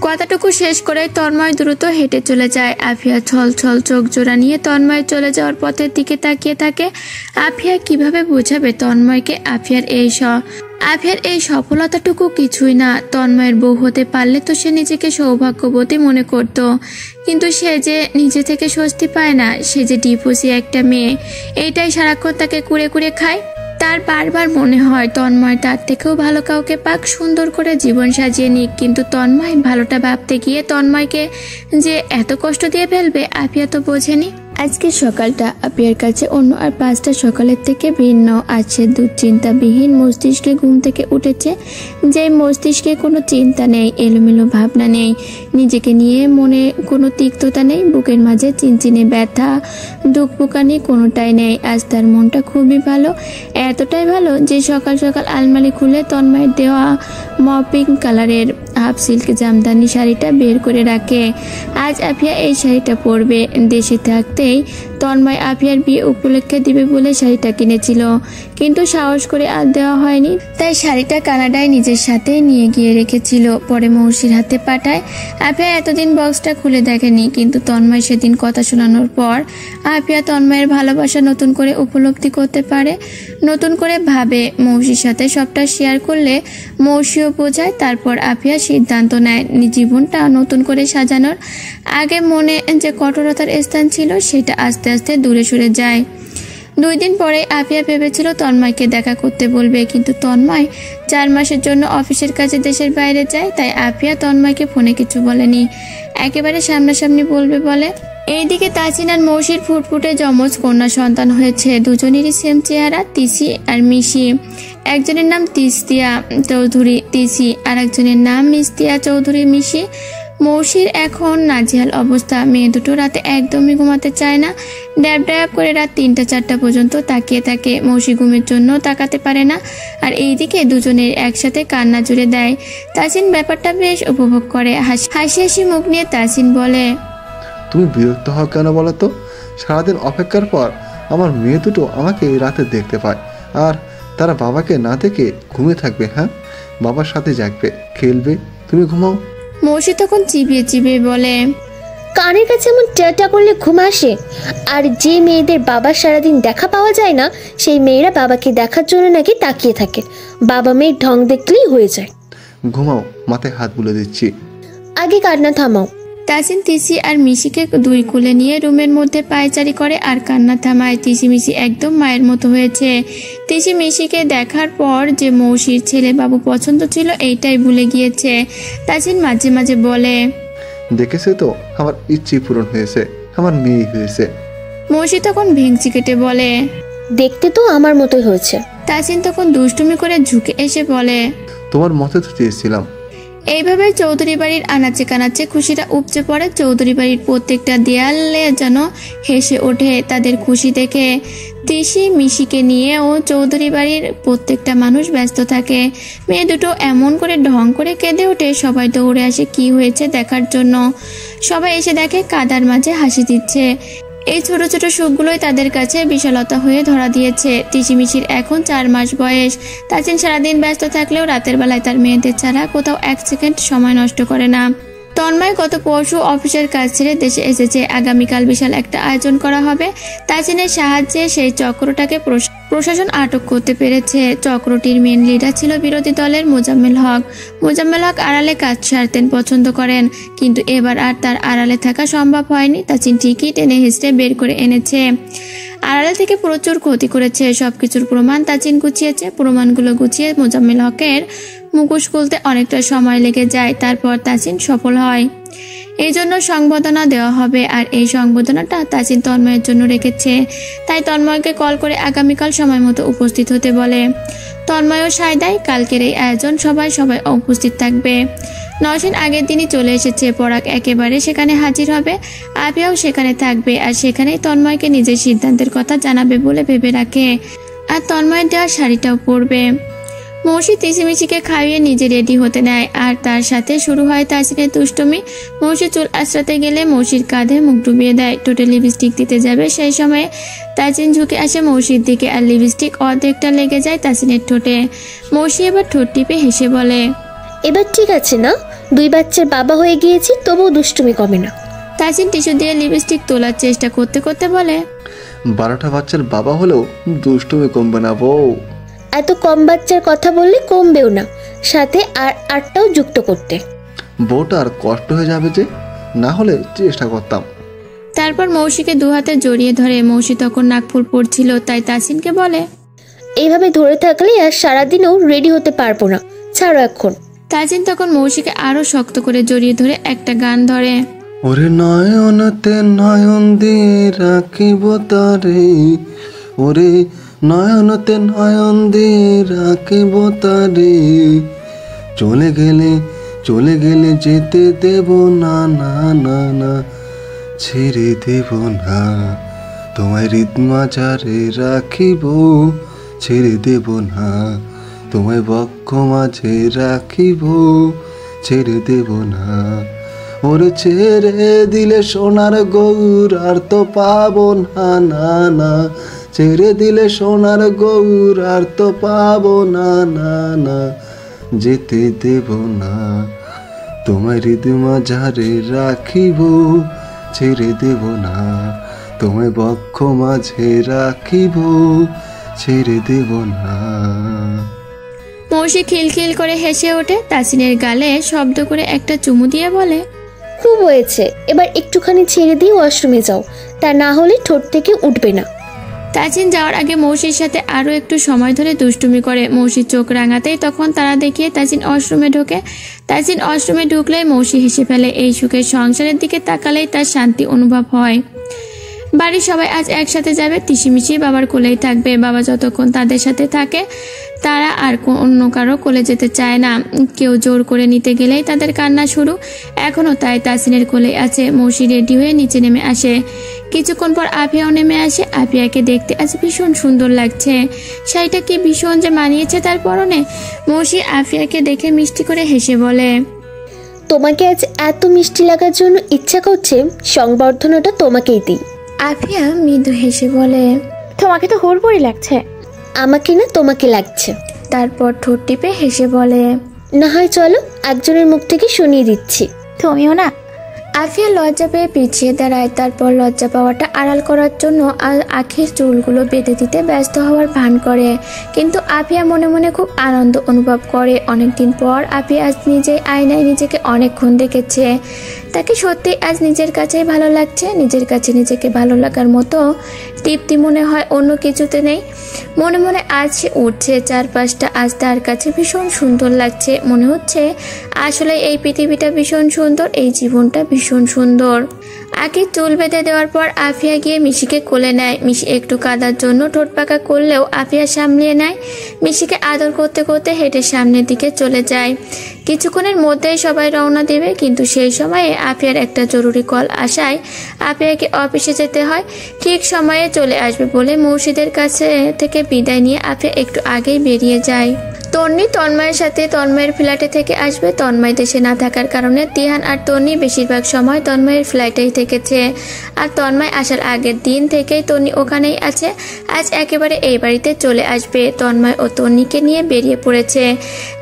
কথাটুকু শেষ করে তন্ময় দ্রুত হেঁটে চলে যায়। আফিয়া ছল ছল চোখ জোড়া নিয়ে তন্ময় চলে যাওয়ার পথের দিকে তাকিয়ে থাকে। আফিয়া কিভাবে বোঝাবে তন্ময়কে আফিয়ার এই সফলতাটুকু কিছুই না। তন্ময়ের বউ হতে পারলে তো সে নিজেকে সৌভাগ্যবতী মনে করত, কিন্তু সে যে নিজে থেকে স্বস্তি পায় না। সে যে ডিভোর্সি একটা মেয়ে, এইটাই সারাক্ষণ তাকে কুড়ে কুড়ে খায়। তার বারবার মনে হয় তন্ময় তার থেকেও ভালো কাউকে পাক, সুন্দর করে জীবন সাজিয়ে নিক। কিন্তু তন্ময় ভালোটা ভাবতে গিয়ে তন্ময়কে যে এত কষ্ট দিয়ে ফেলবে আফিয়া তো বোঝেনি। আজকের সকালটা আফিয়ার কাছে অন্য আর 5টা সকালের থেকে ভিন্ন। আছে দুশ্চিন্তাবিহীন মস্তিষ্কে ঘুম থেকে উঠেছে, যে মস্তিষ্কে কোনো চিন্তা নেই, এলোমেলো ভাবনা নেই, নিজেকে নিয়ে মনে কোনো তিক্ততা নেই, বুকের মাঝে চিনচিনে ব্যথা ধুকপুকানি কোনোটাই নেই। আজ তার মনটা খুবই ভালো, এতটাই ভালো যে সকাল সকাল আলমারি খুলে তন্ময়ের দেওয়া পিঙ্ক কালারের হাফ সিল্ক জামদানি শাড়িটা বের করে রাখে। আজ আফিয়া এই শাড়িটা পরবে। দেশে থাকতেই তন্ময় আফিয়ার বিয়ে উপলক্ষে দিবে বলে শাড়িটা কিনেছিল, কিন্তু সাহস করে আর দেওয়া হয়নি। তাই শাড়িটা কানাডায় নিজের সাথে নিয়ে গিয়ে রেখেছিল, পরে মৌসির হাতে পাঠায়। আফিয়া এতদিন বক্সটা খুলে দেখেনি, কিন্তু তন্ময় সেদিন কথা শোনানোর পর আফিয়া তন্ময়ের ভালোবাসা নতুন করে উপলব্ধি করতে পারে। নতুন করে ভাবে মৌসির সাথে সবটা শেয়ার করলে মৌসিও বোঝায়। তারপর আফিয়া সিদ্ধান্ত নেয় জীবনটা নতুন করে সাজানোর। আগে মনে যে কঠোরতার স্থান ছিল সেটা আস্তে আস্তে দূরে সরে যায়। 2 দিন পরে আফিয়া ভেবেছিল তন্ময়কে দেখা করতে বলবে, কিন্তু তন্ময় 4 মাসের জন্য অফিসের কাজে দেশের বাইরে যায়। তাই আফিয়া তন্ময়কে ফোনে কিছু বলেনি, একেবারে সামনাসামনি বলবে বলে। এইদিকে তাসিন আর মৌসির ফুটফুটে যমজ কন্যা সন্তান হয়েছে। দুজনেরই সেম চেহারা, তিসি আর মিশি। একজনের নাম তিস্তিয়া চৌধুরী তিসি, আর একজনের নাম মিস্তিয়া চৌধুরী মিশি। মৌসির এখন নাজেহাল অবস্থা। মেয়ে দুটো রাতে একদমই ঘুমাতে চায় না। ড্যাব ড্যাব করে রাত 3টা-4টা পর্যন্ত তাকিয়ে থাকে। মৌসি ঘুমের জন্য তাকাতে পারে না। আর এইদিকে দুজনের একসাথে কান্না জুড়ে দেয়। তাসিন ব্যাপারটা বেশ উপভোগ করে। হাসি হাসি মুখ নিয়ে তাসিন বলে, তুমি বিরক্ত হও কেন বলো তো? সারাদিন অপেক্ষার পর আমার মেয়ে দুটো আমাকে রাতে দেখতে পায়, আর তারা বাবাকে না দেখে ঘুমিয়ে থাকবে। হ্যাঁ, বাবার সাথে জাগবে, খেলবে, তুমি ঘুমাও। মৌসি তখন চিবিয়ে চিবিয়ে বলে, কানের কাছে এমন টেটা করলে ঘুম আসে? আর যে মেয়েদের বাবার সারাদিন দেখা পাওয়া যায় না, সেই মেয়েরা বাবাকে দেখার জন্য নাকি তাকিয়ে থাকে। বাবা মেয়ের ঢং দেখলেই হয়ে যায়। ঘুমাও, মাথায় হাত বুলে দিচ্ছি। আগে কান্না থামাও। তাসিন তিসি আর মিশিকে দুই কোলে নিয়ে রুমের মধ্যে পায়চারি করে আর কান্না থামায়। তিসি মিশি একদম মায়ের মতো হয়েছে। তিসি মিশিকে দেখার পর যে মৌসির ছেলে বাবু পছন্দ ছিল এইটাই ভুলে গিয়েছে। তাসিন মাঝে মাঝে বলে, দেখেছে তো, আমার ইচ্ছে পূরণ হয়েছে, আমার মেয়ে হয়েছে। মৌসি তখন ভেঙচি কেটে বলে, দেখতে তো আমার মতোই হয়েছে। তাসিন তখন দুষ্টুমি করে ঝুঁকে এসে বলে, তোমার মতে তো চেয়েছিলাম। এইভাবে চৌধুরী বাড়ির আনাচে কানাচে খুশিটা উপচে পড়ে। চৌধুরী বাড়ির প্রত্যেকটা দেয়ালে যেন হেসে ওঠে তাদের খুশি দেখে। তিসি মিশিকে নিয়েও চৌধুরী বাড়ির প্রত্যেকটা মানুষ ব্যস্ত থাকে। মেয়ে দুটো এমন করে ঢং করে কেঁদে ওঠে, সবাই দৌড়ে আসে কি হয়েছে দেখার জন্য। সবাই এসে দেখে কাদার মাঝে হাসি দিচ্ছে। এই ছোট ছোট সুখগুলোই তাদের কাছে বিশালতা হয়ে ধরা দিয়েছে। তিসিমিশির এখন 4 মাস বয়স। তাসিন সারাদিন ব্যস্ত থাকলেও রাতের বেলায় তার মেয়েদের ছাড়া কোথাও 1 সেকেন্ড সময় নষ্ট করে না। তন্ময় গত পরশু অফিসের কাজ ছেড়ে দেশে এসেছে। আগামীকাল বিশাল একটা আয়োজন করা হবে। তাসিনের সাহায্যে সেই চক্রটাকে প্রশাসন আটক করতে পেরেছে। চক্রটির মেন লিডার ছিল বিরোধী দলের মোজাম্মেল হক। মোজাম্মেল হক আড়ালে কাজ সারতেন পছন্দ করেন, কিন্তু এবার আর তার আড়ালে থাকা সম্ভব হয়নি। তাসিন ঠিকই টেনে হিঁচড়ে বের করে এনেছে। আড়ালে থেকে প্রচুর ক্ষতি করেছে। সবকিছুর প্রমাণ তাসিন গুছিয়েছে। প্রমাণগুলো গুছিয়ে মোজাম্মেল হকের মুখোশ খুলতে অনেকটা সময় লেগে যায়। তারপর তাসিন সফল হয়। এই জন্য সংবর্ধনা দেওয়া হবে, আর এই সংবর্ধনাটা তাসিন তন্ময়ের জন্য রেখেছে। তাই তন্ময়কে কল করে আগামীকাল সময় মতো উপস্থিত হতে বলে। তন্ময়ও সায় দেয়। কালকের এই আয়োজন সবাই উপস্থিত থাকবে। নওশিন আগের দিনই চলে এসেছে। পরাগ একেবারে সেখানে হাজির হবে। আপিয়াও সেখানে থাকবে, আর সেখানেই তন্ময়কে নিজের সিদ্ধান্তের কথা জানাবে বলে ভেবে রাখে। আর তন্ময়ের দেওয়া শাড়িটাও পরবে। মৌসি তিসিমিচিকে খাইয়ে নিজে রেডি হতে নেয়, আর তার সাথে শুরু হয় তাসিনের দুষ্টুমি। মৌসি চুল আঁচড়াতে গেলে মৌসির কাঁধে মুখ ডুবিয়ে দেয়। টোটে লিপস্টিক দিতে যাবে, সেই সময় তাসিন ঝুঁকে আসে মৌসির দিকে, আর লিপস্টিক অর্ধেকটা লেগে যায় তাসিনের ঠোঁটে। মৌসি এবার ঠোঁট টিপে হেসে বলে, এবার ঠিক আছে না? 2 বাচ্চার বাবা হয়ে গিয়েছি, তবুও দুষ্টুমি কমে না। তাসিন টিস্যু দিয়ে লিপস্টিক তোলার চেষ্টা করতে করতে বলে, 12টা বাচ্চার বাবা হলেও দুষ্টুমি কমবে না বউ। এত কম বাচ্চার কথা বললে কমবেও না, সাথে আর 8টাও যুক্ত করতে। বউটা আর কষ্ট হয়ে যাবে যে, না হলে চেষ্টা করতাম। তারপর মৌসিকে 2 হাতে জড়িয়ে ধরে। মৌসি তখন নাকফুল পড়ছিল, তাই তাসিনকে বলে, এইভাবে ধরে থাকলে আর সারাদিনও রেডি হতে পারবো না, ছাড়ো এখন। তাসিন তখন মৌসিকে আরো শক্ত করে জড়িয়ে ধরে একটা গান ধরে, ওরে নয়নতে নয়ন দিয়ে রাখিব তারে, ওরে নয়নতে নয়ন দিয়ে রাখিব তারে, চলে গেলে যেতে দেব না, না না না, ছেড়ে দেব না, তোমায় হৃদমাঝারে রাখিব, ছেড়ে দেব না, তোমায় বক্ষ মাঝে রাখিব, ছেড়ে দেব না, ওরে ছেড়ে দিলে সোনার গৌর আর তো পাবো না, না না, ছেড়ে দিলে সোনার গৌর আর তো পাবো না, না না, যেতে দেব না, তোমায় হৃদমাঝারে রাখিব, ছেড়ে দেব না, তোমায় বক্ষ মাঝে রাখিব, ছেড়ে দেব না। মৌসি খিলখিল করে হেসে ওঠে। তাসিনের গালে শব্দ করে একটা চুমু দিয়ে বলে, খুব হয়েছে, এবার একটুখানি ছেড়ে দিয়ে ওয়াশরুমে যাও, তা না হলে ঠোঁট থেকে উঠবে না। তাসিন যাওয়ার আগে মৌসির সাথে আরো একটু সময় ধরে দুষ্টুমি করে। মৌসির চোখ রাঙাতেই তখন তারা দেখিয়ে তাসিন ওয়াশরুমে ঢোকে। তাসিন ওয়াশরুমে ঢুকলেই মৌসি হেসে ফেলে। এই সুখের সংসারের দিকে তাকালেই তার শান্তি অনুভব হয়। বাড়ির সবাই আজ একসাথে যাবে, তিসিমিশি বাবার কোলেই থাকবে। বাবা যতক্ষণ তাদের সাথে থাকে তারা আর অন্য কারো কোলে যেতে চায় না। কেউ জোর করে নিতে গেলেই তাদের কান্না শুরু। এখনও তাই তাসিনের কোলে আছে। মৌসি রেডি হয়ে নিচে নেমে আসে। কিছুক্ষণ পর আফিয়াও নেমে আসে। আফিয়াকে দেখতে আজ ভীষণ সুন্দর লাগছে। শাড়িটা কি ভীষণ যে মানিয়েছে তার পরনে। মৌসি আফিয়াকে দেখে মিষ্টি করে হেসে বলে, তোমাকে আজ এত মিষ্টি লাগার জন্য ইচ্ছা করছে সংবর্ধনাটা তোমাকেই দিই। আফিয়া মৃদু হেসে বলে, তোমাকে তো হুড়বুড়ি লাগছে। আমাকে না, তোমাকে লাগছে। তারপর ঠোঁট টিপে হেসে বলে, না হয় চলো, একজনের মুখ থেকে শুনিয়ে দিচ্ছি। তুমিও না। আফিয়া লজ্জা পেয়ে পিছিয়ে দাঁড়ায়। তারপর লজ্জা পাওয়াটা আড়াল করার জন্য আখির চুলগুলো বেঁধে দিতে ব্যস্ত হওয়ার ভান করে। কিন্তু আফিয়া মনে মনে খুব আনন্দ অনুভব করে। অনেকদিন পর আফিয়া আজ নিজেই আয়নায় নিজেকে অনেকক্ষণ দেখেছে। তাকে সত্যি আজ নিজের কাছেই ভালো লাগছে। নিজের কাছে নিজেকে ভালো লাগার মতো তৃপ্তি মনে হয় অন্য কিছুতে নেই। মনে মনে আজ সে উঠছে চারপাশটা আজ তার কাছে ভীষণ সুন্দর লাগছে। মনে হচ্ছে আসলে এই পৃথিবীটা ভীষণ সুন্দর, এই জীবনটা ভীষণ সুন্দর। আখির চুল বেঁধে দেওয়ার পর আফিয়া গিয়ে মিশিকে কোলে নেয়। মিশি একটু কাদার জন্য ঠোঁট পাকা করলেও আফিয়া সামলিয়ে নেয়। মিশিকে আদর করতে করতে হেঁটে সামনের দিকে চলে যায়। কিছুক্ষণের মধ্যেই সবাই রওনা দেবে, কিন্তু সেই সময়ে আফিয়ার একটা জরুরি কল আসায় আফিয়াকে অফিসে যেতে হয়। ঠিক সময়ে চলে আসবে বলে মৌসিদের কাছে থেকে বিদায় নিয়ে আফিয়া একটু আগেই বেরিয়ে যায়। তন্নি তন্ময়ের সাথে তন্ময়ের ফ্ল্যাটে থেকে আসবে। তন্ময় দেশে না থাকার কারণে তিহান আর তন্নি বেশিরভাগ সময় তন্ময়ের ফ্ল্যাটেই থেকেছে। আর তন্ময় আসার আগের দিন থেকেই তন্নি ওখানেই আছে। আজ একেবারে এই বাড়িতে চলে আসবে। তন্ময় ও তন্নিকে নিয়ে বেরিয়ে পড়েছে।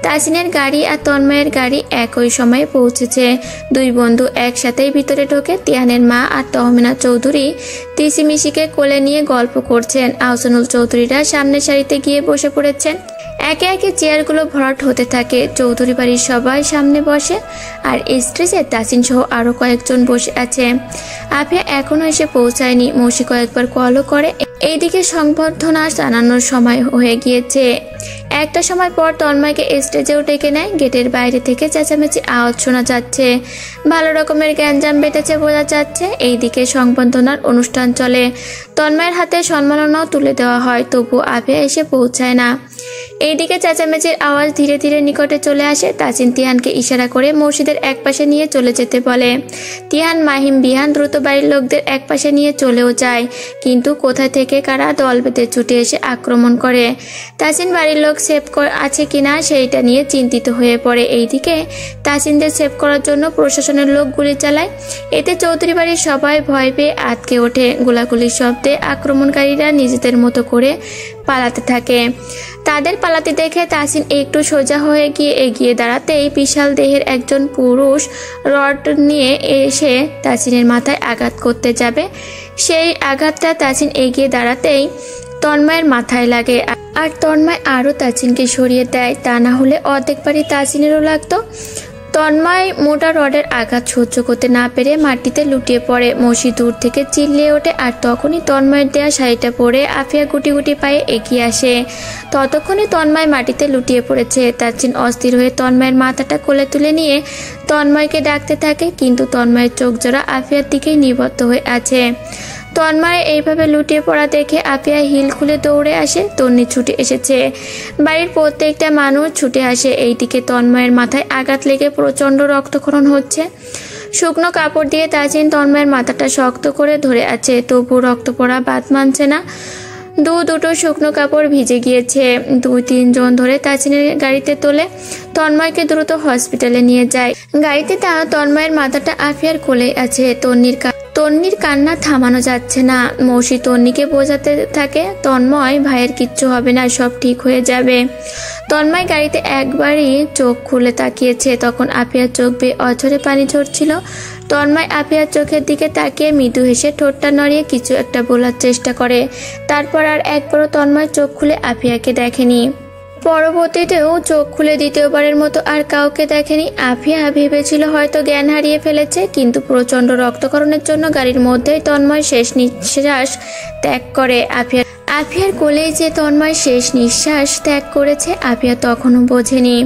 তাসিনের গাড়ি আর তন্ময়ের গাড়ি একই সময়ে পৌঁছেছে। দুই বন্ধু একসাথেই ভিতরে ঢোকে। তিহানের মা আর তহমিনা চৌধুরী তিসিমিশিকে কোলে নিয়ে গল্প করছেন। আহসানুল চৌধুরীরা সামনের সারিতে গিয়ে বসে পড়েছেন। একে একে চেয়ারগুলো ভরাট হতে থাকে। চৌধুরী বাড়ির সবাই সামনে বসে আর স্টেজে তাসিন সহ আরো কয়েকজন বসে আছে। আফিয়া এখনো এসে পৌঁছায়নি। মৌসি কয়েকবার কলও করে। এইদিকে সংবর্ধনা জানানোর সময় হয়ে গিয়েছে। একটা সময় পর তন্ময়কে স্টেজেও ডেকে নেয়। গেটের বাইরে থেকে চেঁচামেচি আওয়াজ শোনা যাচ্ছে। ভালো রকমের গ্যাঞ্জাম বেঁধেছে বোঝা যাচ্ছে। এইদিকে সংবর্ধনার অনুষ্ঠান চলে। তন্ময়ের হাতে সম্মাননাও তুলে দেওয়া হয়, তবু আফিয়া এসে পৌঁছায় না। এইদিকে চেঁচামেচির আওয়াজ ধীরে ধীরে নিকটে চলে আসে। তাসিন তিহানকে ইশারা করে মসজিদের একপাশে নিয়ে চলে যেতে বলে। তিহান, মাহিম, বিহান দ্রুত বাড়ির লোকদের একপাশে নিয়ে চলেও যায়। কিন্তু কোথা থেকে কারা দল বেঁধে ছুটে এসে আক্রমণ করে। তাসিন বাড়ির লোক সেভ আছে কিনা সেইটা নিয়ে চিন্তিত হয়ে পড়ে। এইদিকে তাসিনদের সেভ করার জন্য প্রশাসনের লোক গুলি চালায়। এতে চৌধুরী বাড়ির সবাই ভয় পেয়ে আটকে ওঠে। গোলাগুলির শব্দে আক্রমণকারীরা নিজেদের মতো করে পালাতে থাকে। তাদের পালাতে দেখে তাসিন একটু সোজা হয়ে গিয়ে এগিয়ে দাঁড়াতেই বিশাল দেহের একজন পুরুষ রড নিয়ে এসে তাসিনের মাথায় আঘাত করতে যাবে। সেই আঘাতটা তাসিন এগিয়ে দাঁড়াতেই তন্ময়ের মাথায় লাগে। আর তন্ময় আরও তাসিনকে সরিয়ে দেয়। তা না হলে অর্ধেক বাড়ি তাসিনেরও লাগতো। তন্ময় মোটা রডের আঘাত সহ্য করতে না পেরে মাটিতে লুটিয়ে পড়ে। মৌসি দূর থেকে চিল্লিয়ে ওঠে। আর তখনই তন্ময়ের দেয়া শাড়িটা পরে আফিয়া গুটি গুটি পায়ে এগিয়ে আসে। ততক্ষণে তন্ময় মাটিতে লুটিয়ে পড়েছে। তাসিন অস্থির হয়ে তন্ময়ের মাথাটা কোলে তুলে নিয়ে তন্ময়কে ডাকতে থাকে, কিন্তু তন্ময়ের চোখ জোড়া আফিয়ার দিকেই নিবদ্ধ হয়ে আছে। তন্ময় এইভাবে লুটিয়ে পড়া দেখে আফিয়া হিল খুলে দৌড়ে আসে। তন্নি ছুটে এসেছে। বাড়ির প্রত্যেকটা মানুষ ছুটে আসে। এইদিকে তন্ময়ের মাথায় আঘাত লেগে প্রচণ্ড রক্তক্ষরণ হচ্ছে। শুকনো কাপড় দিয়ে তাসিন তন্ময়ের মাথাটা শক্ত করে ধরে আছে, তবু রক্ত পড়া বাদ মানছে না। দুটো শুকনো কাপড় ভিজে গিয়েছে। 2-3 জন ধরে তাসিনের গাড়িতে তোলে। তন্ময়কে দ্রুত হসপিটালে নিয়ে যায়। গাড়িতে তন্ময়ের মাথাটা আফিয়ার কোলে আছে। তন্নির কান্না থামানো যাচ্ছে না। মৌসি তন্নিকে বোঝাতে থাকে, তন্ময় ভাইয়ের কিচ্ছু হবে না, সব ঠিক হয়ে যাবে। তন্ময় গাড়িতে একবারই চোখ খুলে তাকিয়েছে। তখন আফিয়ার চোখ বেয়ে অঝরে পানি ঝরছিল। তন্ময় আফিয়ার চোখের দিকে তাকিয়ে মৃদু হেসে ঠোঁটটা নড়িয়ে কিছু একটা বলার চেষ্টা করে। তারপর আর একবারও তন্ময় চোখ খুলে আফিয়াকে দেখেনি। পরবর্তীতেও চোখ খুলে দ্বিতীয়বারের মতো আর কাউকে দেখেনি। আফিয়া ভেবেছিল হয়তো জ্ঞান হারিয়ে ফেলেছে, কিন্তু প্রচণ্ড রক্তক্ষরণের জন্য গাড়ির মধ্যেই তন্ময় শেষ নিঃশ্বাস ত্যাগ করে। আফিয়ার কোলেই যে তন্ময় শেষ নিঃশ্বাস ত্যাগ করেছে আফিয়া তখনও বোঝেনি।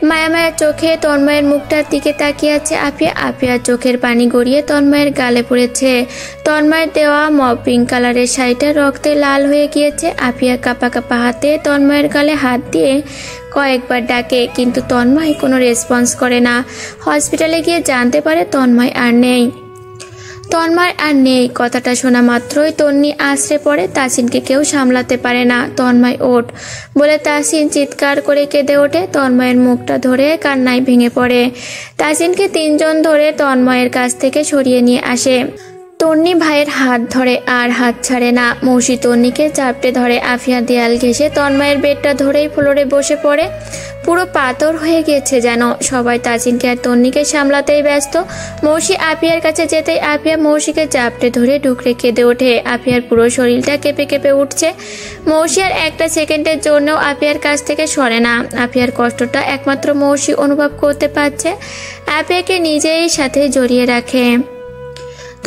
মায়া মায়া চোখে তন্ময়ের মুখটার দিকে তাকিয়ে আছে আফিয়া। আফিয়ার চোখের পানি গড়িয়ে তন্ময়ের গালে পড়েছে। তন্ময়ের দেওয়া মব পিঙ্ক কালারের শাড়িটা রক্তে লাল হয়ে গিয়েছে। আফিয়া কাঁপা কাঁপা হাতে তন্ময়ের গালে হাত দিয়ে কয়েকবার ডাকে, কিন্তু তন্ময় কোনো রেসপন্স করে না। হসপিটালে গিয়ে জানতে পারে তন্ময় আর নেই। কথাটা শোনা মাত্রই তন্নি আছড়ে পড়ে। তাসিনকে কেউ সামলাতে পারে না। তন্ময় ওঠ বলে তাসিন চিৎকার করে কেঁদে ওঠে। তন্ময়ের মুখটা ধরে কান্নায় ভেঙে পড়ে। তাসিনকে 3 জন ধরে তন্ময়ের কাছ থেকে সরিয়ে নিয়ে আসে। তন্নি ভাইয়ের হাত ধরে আর হাত ছাড়ে না। মৌসি তন্নিকে চাপটে ধরে। আফিয়া দেয়াল ঘেঁষে তন্ময়ের বেডটা ধরেই ফ্লোরে বসে পড়ে। পুরো পাথর হয়ে গেছে যেন। সবাই তাসিনকে আর তন্নিকে সামলাতেই ব্যস্ত। মৌসি আফিয়ার কাছে যেতেই আফিয়া মৌসিকে চাপটে ধরে ঢুকরে কেঁদে ওঠে। আফিয়ার পুরো শরীরটা কেঁপে কেঁপে উঠছে। মৌসি আর একটা সেকেন্ডের জন্যও আফিয়ার কাছ থেকে সরে না। আফিয়ার কষ্টটা একমাত্র মৌসি অনুভব করতে পারছে। আফিয়াকে নিজেই সাথে জড়িয়ে রাখে।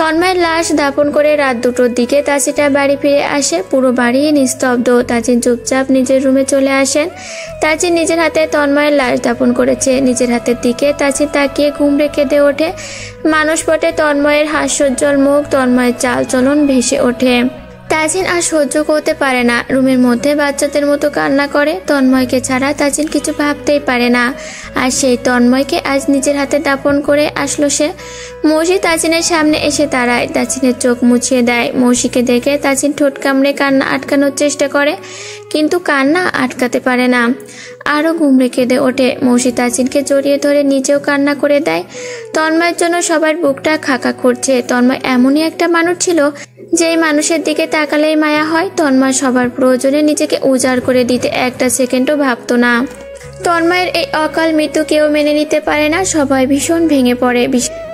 তন্ময়ের লাশ দাফন করে রাত 2টোর দিকে তাসিটা বাড়ি ফিরে আসে। পুরো বাড়ি নিস্তব্ধ। তাজিন চুপচাপ নিজের রুমে চলে আসেন। তাজিন নিজের হাতে তন্ময়ের লাশ দাফন করেছে। নিজের হাতের দিকে তাজিন তাকিয়ে ঘুমড়ে কেঁদে ওঠে। মানসপটে তন্ময়ের হাস্যোজ্জ্বল মুখ, তন্ময়ের চাল চলন ভেসে ওঠে। তাজিন আর সহ্য করতে পারে না। রুমের মধ্যে বাচ্চাদের মতো কান্না করে। তন্ময়কে ছাড়া তাজিন কিছু ভাবতেই পারে না। আর সেই তন্ময়কে আজ নিজের হাতে দাফন করে আসলো সে। মৌসি তাজিনের সামনে এসে দাঁড়ায়। তাজিনের চোখ মুছিয়ে দেয়। মৌসিকে দেখে তাজিন ঠোঁট কামড়ে কান্না আটকানোর চেষ্টা করে, কিন্তু কান্না আটকাতে পারে না। আরও ঘুমড়ে কেঁদে ওঠে। মৌসি তাজিনকে জড়িয়ে ধরে নিজেও কান্না করে দেয়। তন্ময়ের জন্য সবার বুকটা খাকা করছে। তন্ময় এমনই একটা মানুষ ছিল যেই মানুষের দিকে তাকালেই মায়া হয়। তন্ময় সবার প্রয়োজনে নিজেকে উজাড় করে দিতে একটা সেকেন্ডও ভাবতো না। তন্ময়ের এই অকাল মৃত্যু কেউ মেনে নিতে পারে না। সবাই ভীষণ ভেঙে পড়ে।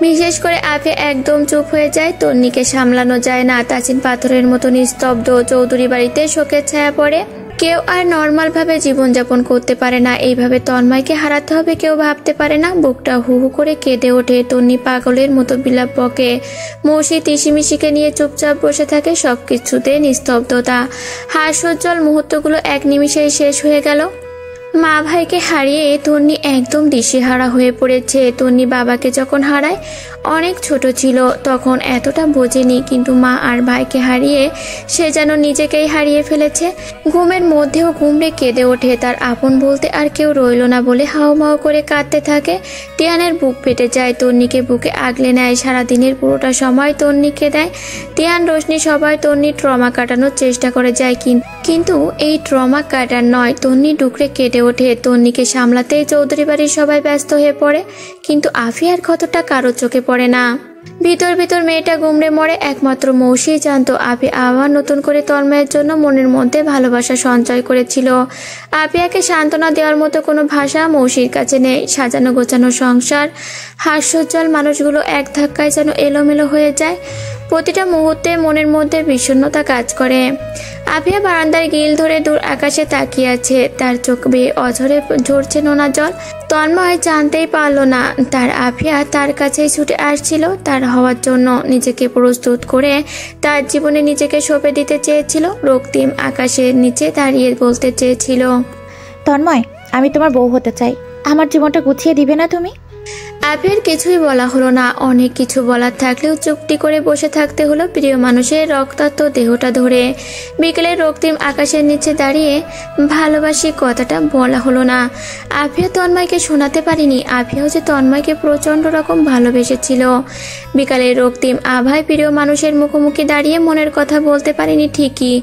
বিশেষ করে আফিয়া একদম চুপ হয়ে যায়। তন্নিকে সামলানো যায় না। তাজিন পাথরের মতো নিস্তব্ধ। চৌধুরী বাড়িতে শোকের ছায়া পড়ে। কেউ আর নর্মাল ভাবে জীবনযাপন করতে পারে না। এইভাবে তন্ময়কে হারাতে হবে কেউ ভাবতে পারে না। বুকটা হু হু করে কেঁদে ওঠে। তন্নি পাগলের মতো বিলাপ বকে। মৌসি তিসিমিশিকে নিয়ে চুপচাপ বসে থাকে। সবকিছুতে নিস্তব্ধতা। হাস্যোজ্জ্বল মুহূর্তগুলো এক নিমিষেই শেষ হয়ে গেল। মা ভাইকে হারিয়ে তন্নি একদম দিশেহারা হয়ে পড়েছে। তন্নি বাবাকে যখন হারায় অনেক ছোট ছিল, তখন এতটা বোঝেনি, কিন্তু মা আর ভাইকে হারিয়ে সে যেন নিজেকেই হারিয়ে ফেলেছে। ঘুমের মধ্যেও ঘুমড়ে কেঁদে ওঠে। তার আপন বলতে আর কেউ রইল না বলে হাওমাও করে কাঁদতে থাকে। তিয়ানের বুক ফেটে যায়। তন্নিকে বুকে আগলে নেয়। সারাদিনের পুরোটা সময় তন্নিকে দেয়। তিয়ান, রোশনি সবাই তন্নির ট্রমা কাটানোর চেষ্টা করে যায়, কিন্তু এই ট্রমা কাটার নয়। তন্নি ডুকরে কেটে ওঠে। তন্নিকে সামলাতেই চৌধুরী বাড়ির সবাই ব্যস্ত হয়ে পড়ে, কিন্তু আফিয়ার ক্ষতটা কারো চোখে পড়ে না। ভিতর ভিতর মেয়েটা গুমড়ে মরে। একমাত্র মৌসিই জানতো আফিয়া আবার নতুন করে তন্ময়ের জন্য মনের মধ্যে ভালোবাসা সঞ্চয় করেছিল। আফিয়াকে সান্ত্বনা দেওয়ার মতো কোনো ভাষা মৌসির কাছে নেই। সাজানো গোছানো সংসার, হাস্যোজ্জ্বল মানুষগুলো এক ধাক্কায় যেন এলোমেলো হয়ে যায়। প্রতিটা মুহূর্তে মনের মধ্যে বিষণ্ণতা কাজ করে। আফিয়া বারান্দার গ্রিল ধরে দূর আকাশে তাকিয়ে আছে। তার চোখ বেয়ে অঝরে ঝরছে নোনা জল। তন্ময় জানতেই পারলো না তার আফিয়া তার কাছেই ছুটে আসছিল তার হওয়ার জন্য। নিজেকে প্রস্তুত করে তার জীবনে নিজেকে সঁপে দিতে চেয়েছিল। রক্তিম আকাশের নিচে দাঁড়িয়ে বলতে চেয়েছিল, তন্ময়, আমি তোমার বউ হতে চাই। আমার জীবনটা গুছিয়ে দিবে না তুমি? আফিয়ার কিছুই বলা হলো না। অনেক কিছু বলার থাকলেও চুপটি করে বসে থাকতে হলো প্রিয় মানুষের রক্তাক্ত দেহটা ধরে। বিকেলে রক্তিম আকাশের নিচে দাঁড়িয়ে ভালোবাসি কথাটা বলা হলো না। আফিয়া তন্ময়কে শোনাতে পারিনি আফিয়াও যে তন্ময়কে প্রচণ্ড রকম ভালোবেসেছিল। বিকালে রক্তিম আভায় প্রিয় মানুষের মুখোমুখি দাঁড়িয়ে মনের কথা বলতে পারিনি ঠিকই,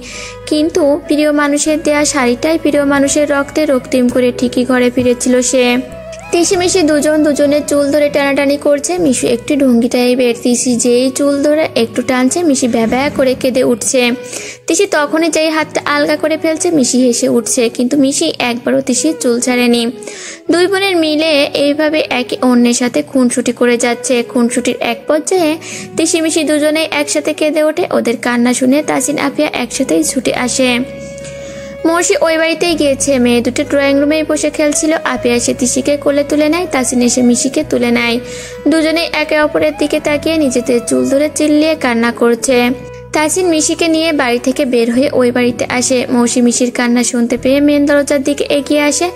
কিন্তু প্রিয় মানুষের দেয়া শাড়িটাই প্রিয় মানুষের রক্তে রক্তিম করে ঠিকই ঘরে ফিরেছিল সে। তিসিমিশি দুজন দুজনের চুল ধরে টানাটানি করছে। মিশু একটু ঢঙ্গি টাইপের। তিসি যেই চুল ধরে একটু টানছে, মিশি ভ্যাভ্যা করে কেঁদে উঠছে। তিসি তখনই যেই হাতটা আলগা করে ফেলছে, মিশি হেসে উঠছে, কিন্তু মিশি একবারও তিসির চুল ছাড়েনি। দুই বোনের মিলে এইভাবে একে অন্যের সাথে খুনসুটি করে যাচ্ছে। খুনসুটির এক পর্যায়ে তিসিমিশি দুজনেই একসাথে কেঁদে ওঠে। ওদের কান্না শুনে তাসিন আফিয়া একসাথেই ছুটে আসে। মৌসি ওই বাড়িতেই গিয়েছে। মেয়ে দুটো ড্রয়িং রুমেই বসে খেলছিল। আফিয়া এসে তিসিকে কোলে তুলে নেয়। তাসিন এসে মিশিকে তুলে নেয়। দুজনেই একে অপরের দিকে তাকিয়ে নিজেদের চুল ধরে চিল্লিয়ে কান্না করছে। তাসিন মিশিকে নিয়ে বাড়ি থেকে বের হয়ে ওই বাড়িতে আসে। মৌসি মিশির কান্না শুনতে পেয়ে মেন দরজার দিকে এগিয়ে আসে।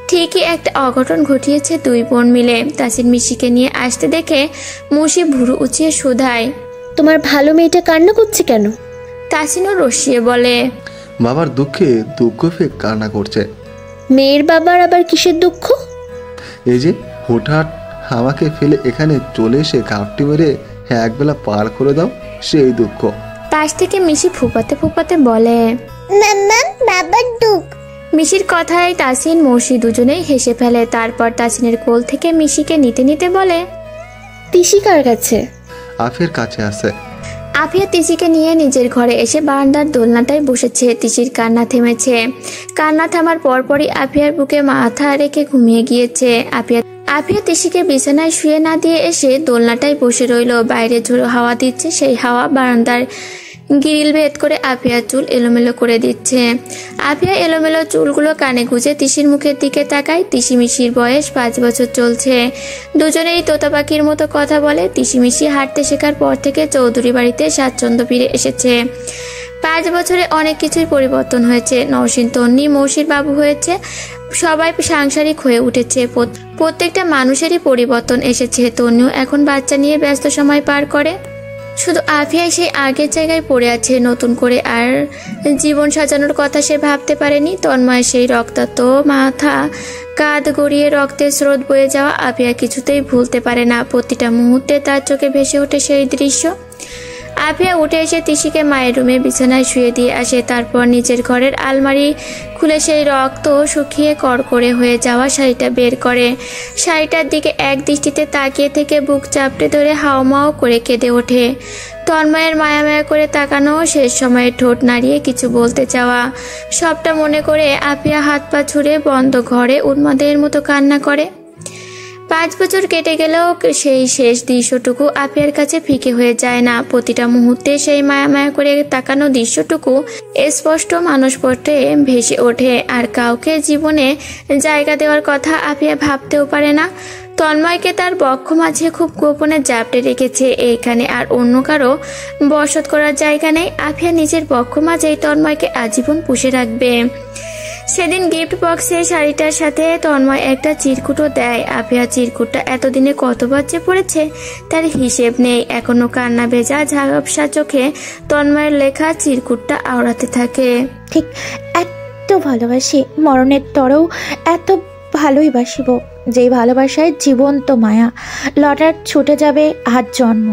ঠিকই একটা অঘটন ঘটিয়েছে দুই বোন মিলে। তাসিন মিশিকে নিয়ে আসতে দেখে মৌসি ভুরু উঁচিয়ে শুধায়, তোমার ভালো মেয়েটা কান্না করছে কেন? তাসিনও রসিয়ে বলে, বাবার দুঃখে দুঃখ পেয়ে কান্না করছে। মেয়ের বাবার আবার কিসের দুঃখ? এই যে হঠাৎ আমাকে ফেলে এখানে চলে এসে ঘাপটি মেরে একবেলা পার করে দাও, সেই দুঃখ। পাশ থেকে মিশি ফুপাতে ফুপাতে বলে, বাবার দুঃখ। মিশির কথায় তাসিন মৌসি দুজনেই হেসে ফেলে। তারপর তাসিনের কোল থেকে মিশিকে নিতে নিতে বলে, তিশি কার কাছে? আফের কাছে আছে। আফিয়া তিশিকে নিয়ে নিজের ঘরে এসে বারান্দার দোলনাটায় বসেছে। তিশির কান্না থেমেছে। কান্না থামার পরপরই আফিয়ার বুকে মাথা রেখে ঘুমিয়ে গিয়েছে। আফিয়া তিশিকে বিছানায় শুয়ে না দিয়ে এসে দোলনাটায় বসে রইল। বাইরে ঝোড়ো হাওয়া দিচ্ছে, সেই হাওয়া বারান্দার গ্রিল ভেদ করে আফিয়ার চুল এলোমেলো করে দিচ্ছে। আফিয়া এলোমেলো চুলগুলো কানে গুঁজে তিশির মুখের দিকে তাকায়। তিশি মিশির বয়স 5 বছর চলছে। দুজনেই তোতা পাখির মতো কথা বলে। তিশি মিশি হাঁটতে শেখার পর থেকে চৌধুরী বাড়িতে স্বাচ্ছন্দ্য ফিরে এসেছে। 5 বছরে অনেক কিছুই পরিবর্তন হয়েছে। নওশীন তন্নি মৌসির বাবু হয়েছে। সবাই সাংসারিক হয়ে উঠেছে। প্রত্যেকটা মানুষেরই পরিবর্তন এসেছে। তন্নিও এখন বাচ্চা নিয়ে ব্যস্ত সময় পার করে। শুধু আফিয়াই সেই আগের জায়গায় পড়ে আছে। নতুন করে আর জীবন সাজানোর কথা সে ভাবতে পারেনি। তন্ময় সেই রক্তাক্ত মাথা কাঁধ গড়িয়ে রক্তের স্রোত বয়ে যাওয়া আফিয়া কিছুতেই ভুলতে পারে না। প্রতিটা মুহূর্তে তার চোখে ভেসে ওঠে সেই দৃশ্য। আফিয়া উঠে এসে তিশিকে মায়ের রুমে বিছানায় শুয়ে দিয়ে আসে। তারপর নিজের ঘরের আলমারি খুলে সেই রক্ত শুকিয়ে কড়কড়ে হয়ে যাওয়া শাড়িটা বের করে। শাড়িটার দিকে এক দৃষ্টিতে তাকিয়ে থেকে বুক চাপড়ে ধরে হাওমাও করে কেঁদে ওঠে। তন্ময়ের মায়া মায়া করে তাকানো, শেষ সময়ে ঠোঁট নাড়িয়ে কিছু বলতে চাওয়া, সবটা মনে করে আফিয়া হাত পা ছুড়ে বন্ধ ঘরে উন্মাদের মতো কান্না করে। 5 বছর কেটে গেলেও সেই শেষ দৃশ্যটুকু আফিয়ার কাছে ফিকে হয়ে যায় না। প্রতিটা মুহূর্তে সেই মায়া মায়া করে তাকানো দৃশ্যটুকু স্পষ্ট মানসপটে ভেসে ওঠে। আর কাউকে জীবনে জায়গা দেওয়ার কথা আফিয়া ভাবতেও পারে না। তন্ময়কে তার বক্ষ মাঝে খুব গোপনে জাপটে রেখেছে। এইখানে আর অন্য কারো বসত করার জায়গা নেই। আফিয়া নিজের বক্ষ মাঝেই তন্ময়কে আজীবন পুষে রাখবে। সেদিন গিফট বক্সে শাড়িটার সাথে তন্ময় একটা চিরকুটও দেয়। আফিয়া চিরকুটটা এতদিনে কতবার যে পড়েছে তার হিসেব নেই। এখনো কান্না ভেজা ঝাপসা চোখে তন্ময়ের লেখা চিরকুটটা আওড়াতে থাকে। ঠিক এত ভালোবাসি, মরণের তরেও এত ভালোই বাসিব, যেই ভালোবাসায় জীবন্ত মায়া লটার ছুটে যাবে আজ জন্ম।